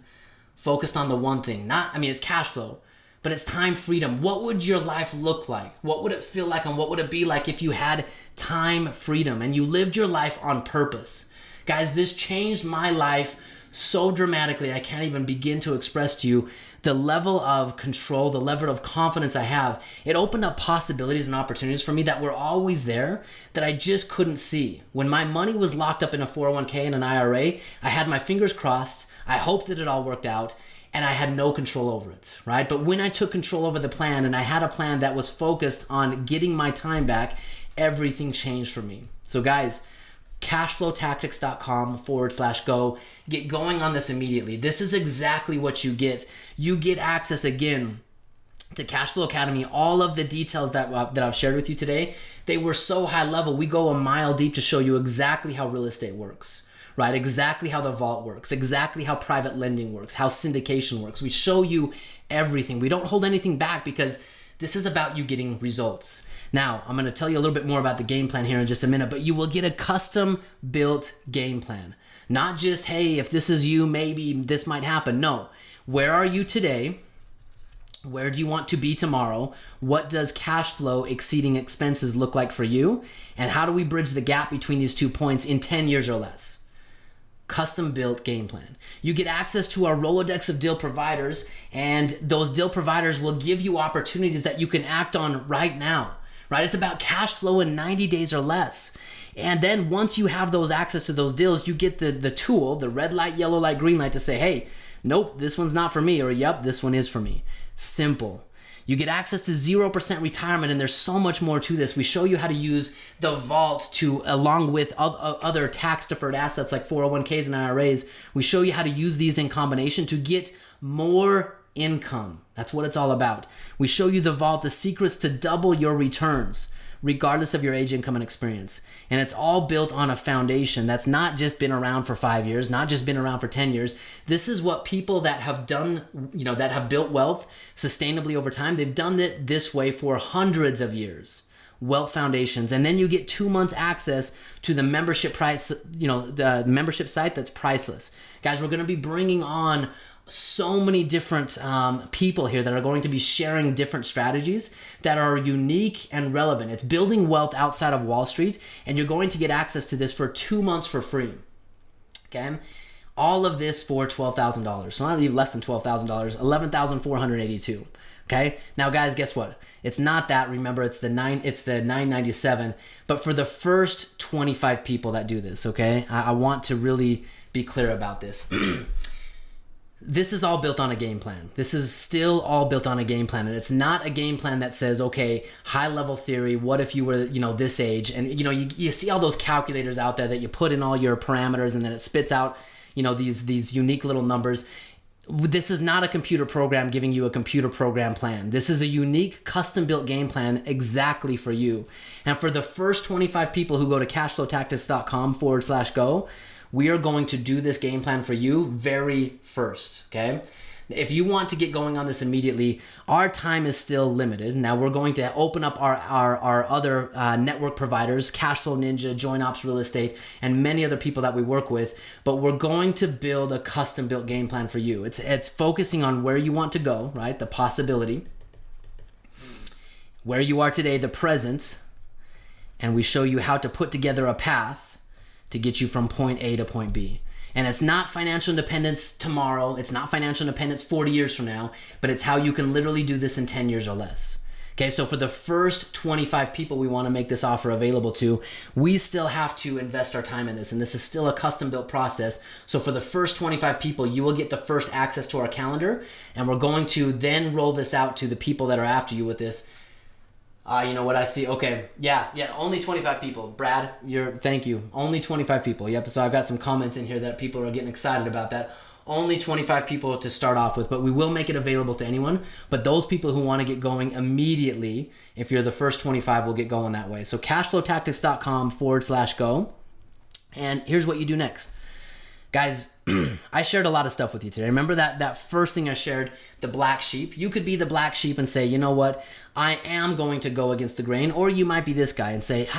focused on the one thing. It's cash flow, but it's time freedom. What would your life look like? What would it feel like, and what would it be like if you had time freedom and you lived your life on purpose? Guys, this changed my life so dramatically, I can't even begin to express to you the level of control, the level of confidence I have. It opened up possibilities and opportunities for me that were always there that I just couldn't see. When my money was locked up in a 401k and an IRA, I had my fingers crossed. I hoped that it all worked out, and I had no control over it, right? But when I took control over the plan and I had a plan that was focused on getting my time back, everything changed for me. So guys, cashflowtactics.com/go. Get going on this immediately. This is exactly what you get. You get access again to Cashflow Academy. All of the details that I've shared with you today, they were so high level. We go a mile deep to show you exactly how real estate works, right? Exactly how the vault works, exactly how private lending works, how syndication works. We show you everything. We don't hold anything back because this is about you getting results. Now, I'm going to tell you a little bit more about the game plan here in just a minute, but you will get a custom built game plan. Not just, hey, if this is you, maybe this might happen. No. Where are you today? Where do you want to be tomorrow? What does cash flow exceeding expenses look like for you? And how do we bridge the gap between these 2 points in 10 years or less? Custom built game plan. You get access to our Rolodex of deal providers, and those deal providers will give you opportunities that you can act on right now. Right? It's about cash flow in 90 days or less. And then once you have those access to those deals, you get the tool, the red light, yellow light, green light to say, hey, nope, this one's not for me, or yep, this one is for me. Simple. You get access to 0% retirement, and there's so much more to this. We show you how to use the vault along with other tax deferred assets like 401ks and IRAs. We show you how to use these in combination to get more income. That's what it's all about. We show you the vault, the secrets to double your returns, regardless of your age, income, and experience. And it's all built on a foundation that's not just been around for 5 years, not just been around for 10 years. This is what people that have done, that have built wealth sustainably over time, they've done it this way for hundreds of years. Wealth foundations. And then you get 2 months access to the membership price, the membership site that's priceless. Guys, we're going to be bringing on so many different people here that are going to be sharing different strategies that are unique and relevant. It's building wealth outside of Wall Street, and you're going to get access to this for 2 months for free. Okay? All of this for $12,000. So not even less than $12,000, $11,482. Okay? Now guys, guess what? It's not that. Remember, it's the $997, but for the first 25 people that do this, okay? I want to really be clear about this. This is all built on a game plan. This is still all built on a game plan. And it's not a game plan that says, okay, high level theory, what if you were, this age? And, you see all those calculators out there that you put in all your parameters and then it spits out, these unique little numbers. This is not a computer program giving you a computer program plan. This is a unique custom built game plan exactly for you. And for the first 25 people who go to cashflowtactics.com/go, we are going to do this game plan for you very first, okay? If you want to get going on this immediately, our time is still limited. Now we're going to open up our other network providers, Cashflow Ninja, Joint Ops Real Estate, and many other people that we work with, but we're going to build a custom built game plan for you. It's focusing on where you want to go, right? The possibility, where you are today, the present, and we show you how to put together a path to get you from point A to point B. And it's not financial independence tomorrow. It's not financial independence 40 years from now, but it's how you can literally do this in 10 years or less. Okay, so for the first 25 people we want to make this offer available to, we still have to invest our time in this, and this is still a custom built process. So for the first 25 people, you will get the first access to our calendar, and we're going to then roll this out to the people that are after you with this You know what I see? Okay, yeah, only 25 people. Brad, thank you. Only 25 people. Yep, so I've got some comments in here that people are getting excited about that. Only 25 people to start off with, but we will make it available to anyone. But those people who want to get going immediately, if you're the first 25, will get going that way. So cashflowtactics.com/go. And here's what you do next. Guys, I shared a lot of stuff with you today. Remember that first thing I shared, the black sheep? You could be the black sheep and say, you know what? I am going to go against the grain. Or you might be this guy and say,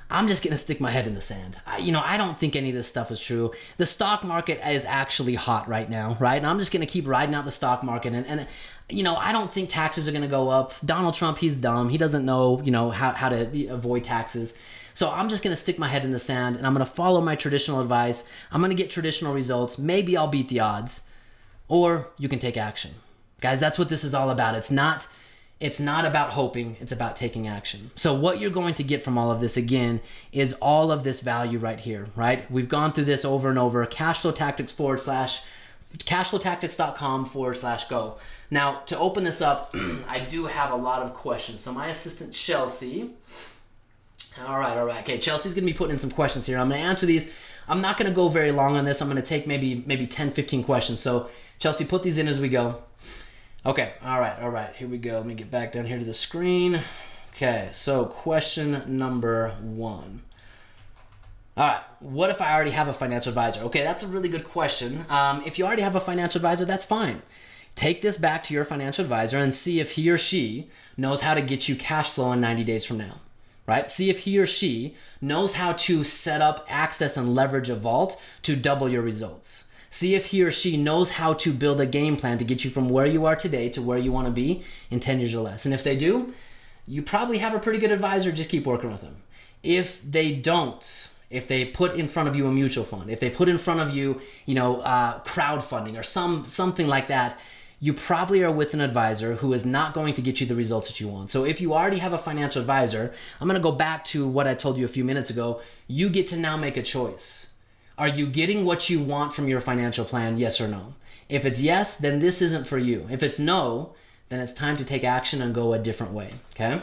I'm just going to stick my head in the sand. I don't think any of this stuff is true. The stock market is actually hot right now, right? And I'm just going to keep riding out the stock market. And I don't think taxes are going to go up. Donald Trump, he's dumb. He doesn't know, how to avoid taxes. So I'm just going to stick my head in the sand and I'm going to follow my traditional advice. I'm going to get traditional results. Maybe I'll beat the odds. Or you can take action. Guys, that's what this is all about. It's not about hoping, it's about taking action. So what you're going to get from all of this, again, is all of this value right here, right? We've gone through this over and over. cashflowtactics.com/go. Now, to open this up, I do have a lot of questions. So my assistant, Chelsea. All right. Okay, Chelsea's going to be putting in some questions here. I'm going to answer these. I'm not going to go very long on this. I'm going to take maybe 10, 15 questions. So, Chelsea, put these in as we go. Okay, all right, here we go. Let me get back down here to the screen. Okay, so question number 1. All right, what if I already have a financial advisor? Okay, that's a really good question. If you already have a financial advisor, that's fine. Take this back to your financial advisor and see if he or she knows how to get you cash flow in 90 days from now. Right? See if he or she knows how to set up, access, and leverage a vault to double your results. See if he or she knows how to build a game plan to get you from where you are today to where you want to be in 10 years or less. And if they do, you probably have a pretty good advisor. Just keep working with them. If they don't, if they put in front of you a mutual fund, if they put in front of you, crowdfunding or something like that, you probably are with an advisor who is not going to get you the results that you want. So if you already have a financial advisor, I'm going to go back to what I told you a few minutes ago. You get to now make a choice. Are you getting what you want from your financial plan, yes or no? If it's yes, then this isn't for you. If it's no, then it's time to take action and go a different way, okay?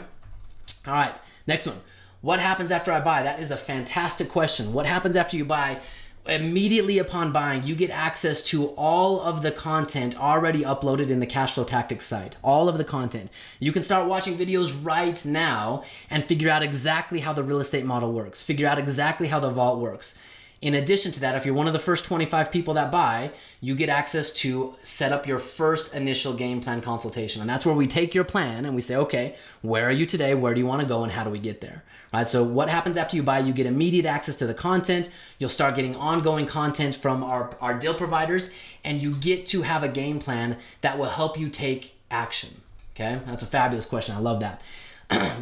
All right, next one. What happens after I buy? That is a fantastic question. What happens after you buy? Immediately upon buying, you get access to all of the content already uploaded in the Cashflow Tactics site. All of the content. You can start watching videos right now and figure out exactly how the real estate model works. Figure out exactly how the vault works. In addition to that, if you're one of the first 25 people that buy, you get access to set up your first initial game plan consultation. And that's where we take your plan and we say, okay, where are you today? Where do you want to go? And how do we get there? Right? So what happens after you buy? You get immediate access to the content. You'll start getting ongoing content from our deal providers, and you get to have a game plan that will help you take action. Okay? That's a fabulous question. I love that.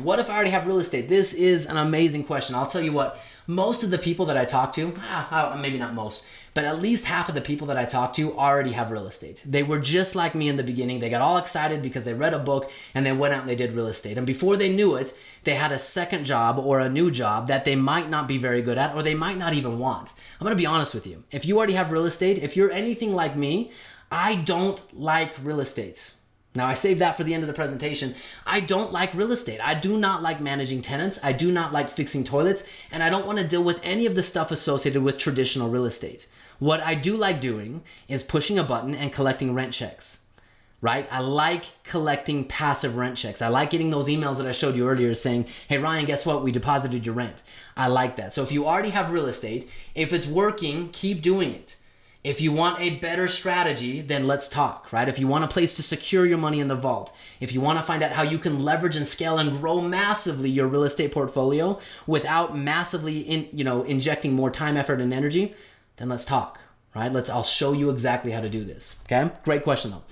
What if I already have real estate? This is an amazing question. I'll tell you what, most of the people that I talk to, maybe not most, but at least half of the people that I talk to already have real estate. They were just like me in the beginning. They got all excited because they read a book and they went out and they did real estate. And before they knew it, they had a second job or a new job that they might not be very good at or they might not even want. I'm going to be honest with you. If you already have real estate, if you're anything like me, I don't like real estate. Now, I saved that for the end of the presentation. I don't like real estate. I do not like managing tenants. I do not like fixing toilets. And I don't want to deal with any of the stuff associated with traditional real estate. What I do like doing is pushing a button and collecting rent checks, right? I like collecting passive rent checks. I like getting those emails that I showed you earlier saying, hey, Ryan, guess what? We deposited your rent. I like that. So if you already have real estate, if it's working, keep doing it. If you want a better strategy, then let's talk, right? If you want a place to secure your money in the vault, if you want to find out how you can leverage and scale and grow massively your real estate portfolio without massively injecting more time, effort, and energy, then let's talk, right? I'll show you exactly how to do this, okay? Great question though.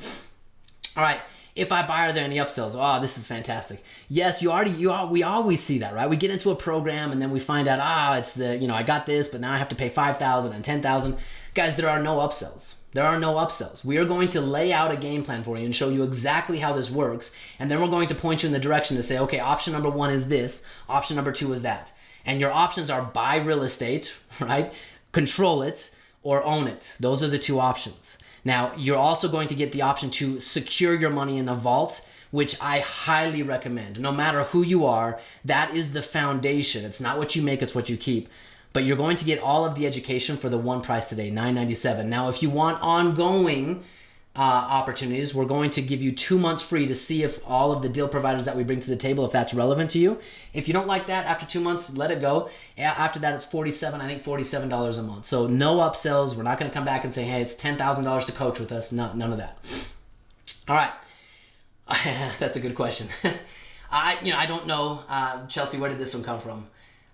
All right. If I buy, are there any upsells? Oh, this is fantastic. Yes, we always see that, right? We get into a program and then we find out, I got this, but now I have to pay $5,000 and $10,000. Guys, there are no upsells. There are no upsells. We are going to lay out a game plan for you and show you exactly how this works. And then we're going to point you in the direction to say, okay, option number 1 is this. Option number 2 is that. And your options are buy real estate, right? Control it, or own it. Those are the two options. Now, you're also going to get the option to secure your money in a vault, which I highly recommend. No matter who you are, that is the foundation. It's not what you make, it's what you keep. But you're going to get all of the education for the one price today, $9.97. Now, if you want ongoing opportunities, we're going to give you 2 months free to see if all of the deal providers that we bring to the table, if that's relevant to you. If you don't like that, after 2 months, let it go. After that, it's $47 a month. So no upsells. We're not going to come back and say, hey, it's $10,000 to coach with us. No, none of that. All right. That's a good question. I don't know, Chelsea, where did this one come from?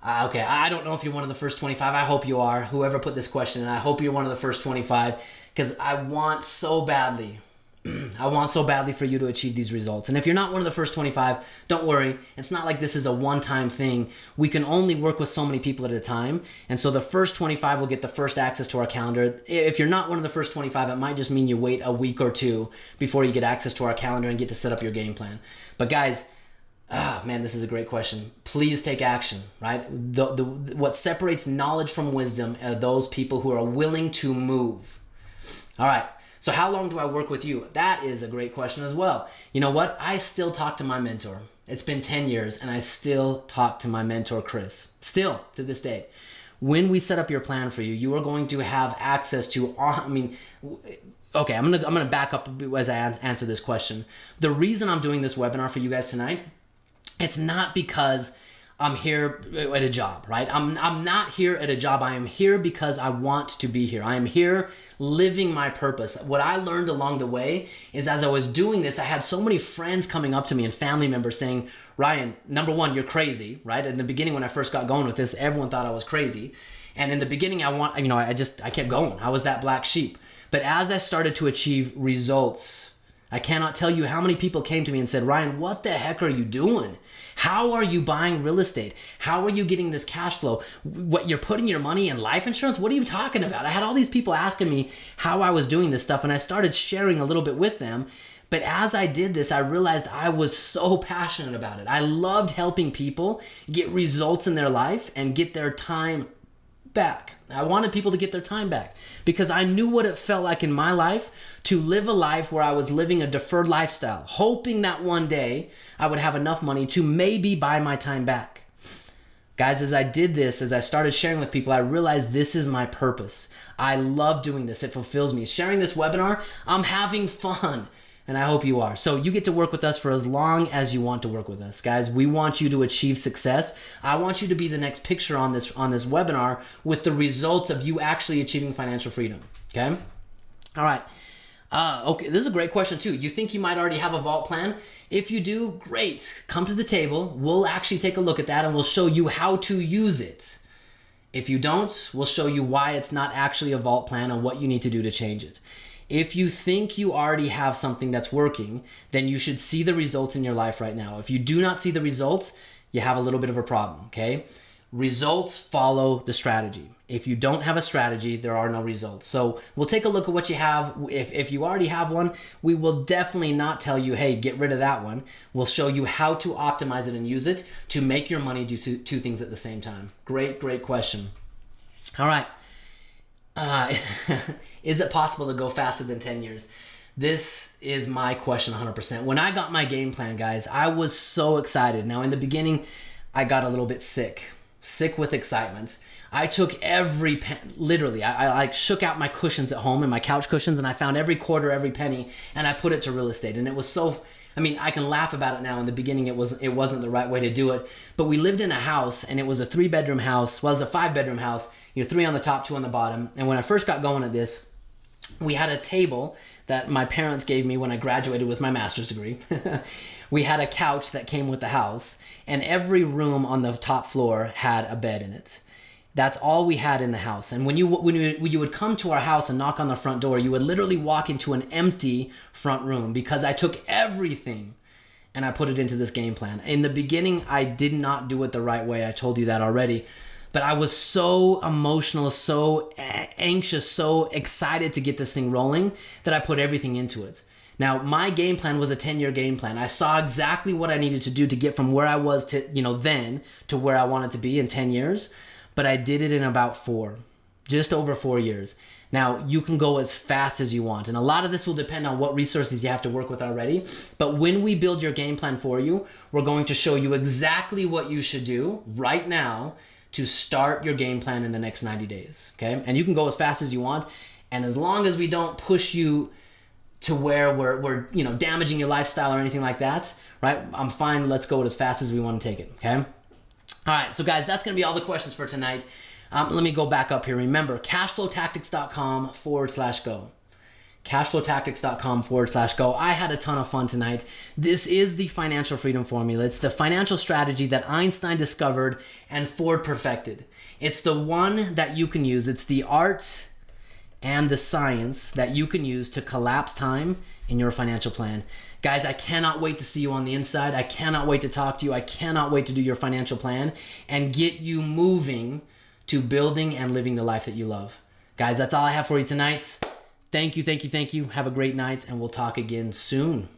Okay, I don't know if you're one of the first 25. I hope you are. Whoever put this question, and I hope you're one of the first 25, because I want so badly for you to achieve these results. And if you're not one of the first 25, don't worry. It's not like this is a one-time thing. We can only work with so many people at a time. And so the first 25 will get the first access to our calendar. If you're not one of the first 25, it might just mean you wait a week or two before you get access to our calendar and get to set up your game plan. But guys, man, this is a great question. Please take action, right? What separates knowledge from wisdom are those people who are willing to move. All right. So how long do I work with you? That is a great question as well. You know what? I still talk to my mentor. It's been 10 years and I still talk to my mentor, Chris. Still to this day. When we set up your plan for you, you are going to have access to, okay, I'm gonna back up as I answer this question. The reason I'm doing this webinar for you guys tonight, it's not because I'm here at a job, right? I'm not here at a job. I am here because I want to be here. I am here living my purpose. What I learned along the way is as I was doing this, I had so many friends coming up to me and family members saying, Ryan, number one, you're crazy, right? In the beginning, when I first got going with this, everyone thought I was crazy. And in the beginning, I kept going. I was that black sheep. But as I started to achieve results, I cannot tell you how many people came to me and said, Ryan, what the heck are you doing? How are you buying real estate? How are you getting this cash flow? What, you're putting your money in life insurance? What are you talking about? I had all these people asking me how I was doing this stuff, and I started sharing a little bit with them. But as I did this, I realized I was so passionate about it. I loved helping people get results in their life and get their time back. I wanted people to get their time back because I knew what it felt like in my life to live a life where I was living a deferred lifestyle, hoping that one day I would have enough money to maybe buy my time back. Guys, as I did this, as I started sharing with people, I realized this is my purpose. I love doing this. It fulfills me. Sharing this webinar, I'm having fun. And I hope you are. So you get to work with us for as long as you want to work with us. Guys, we want you to achieve success. I want you to be the next picture on this webinar with the results of you actually achieving financial freedom. Okay? All right. Okay, this is a great question too. You think you might already have a vault plan? If you do, great. Come to the table. We'll actually take a look at that and we'll show you how to use it. If you don't, we'll show you why it's not actually a vault plan and what you need to do to change it. If you think you already have something that's working, then you should see the results in your life right now. If you do not see the results, you have a little bit of a problem, okay? Results follow the strategy. If you don't have a strategy, there are no results. So we'll take a look at what you have. If you already have one, we will definitely not tell you, hey, get rid of that one. We'll show you how to optimize it and use it to make your money do two things at the same time. Great question. All right. Is it possible to go faster than 10 years? This is my question 100%. When I got my game plan, guys, I was so excited. Now, in the beginning, I got a little bit sick with excitement. I took every penny, literally, I like shook out my cushions at home and my couch cushions, and I found every quarter, every penny, and I put it to real estate. And it was so, I can laugh about it now. In the beginning, it wasn't the right way to do it. But we lived in a house, and it was a 3-bedroom house. Well, it was a 5-bedroom house. 3 on the top, 2 on the bottom. And when I first got going at this, we had a table that my parents gave me when I graduated with my master's degree. We had a couch that came with the house, and every room on the top floor had a bed in it. That's all we had in the house. And when you would come to our house and knock on the front door, you would literally walk into an empty front room because I took everything and I put it into this game plan. In the beginning, I did not do it the right way. I told you that already. But I was so emotional, so anxious, so excited to get this thing rolling that I put everything into it. Now, my game plan was a 10-year game plan. I saw exactly what I needed to do to get from where I was to, then to where I wanted to be in 10 years. But I did it in about 4, just over 4 years. Now, you can go as fast as you want, and a lot of this will depend on what resources you have to work with already. But when we build your game plan for you, we're going to show you exactly what you should do right now to start your game plan in the next 90 days, okay? And you can go as fast as you want, and as long as we don't push you to where we're damaging your lifestyle or anything like that, right? I'm fine. Let's go as fast as we want to take it, okay? All right, so guys, that's going to be all the questions for tonight. Let me go back up here. Remember, cashflowtactics.com/go. Cashflowtactics.com/go. I had a ton of fun tonight. This is the financial freedom formula. It's the financial strategy that Einstein discovered and Ford perfected. It's the one that you can use. It's the art and the science that you can use to collapse time in your financial plan. Guys, I cannot wait to see you on the inside. I cannot wait to talk to you. I cannot wait to do your financial plan and get you moving to building and living the life that you love. Guys, that's all I have for you tonight. Thank you. Have a great night, and we'll talk again soon.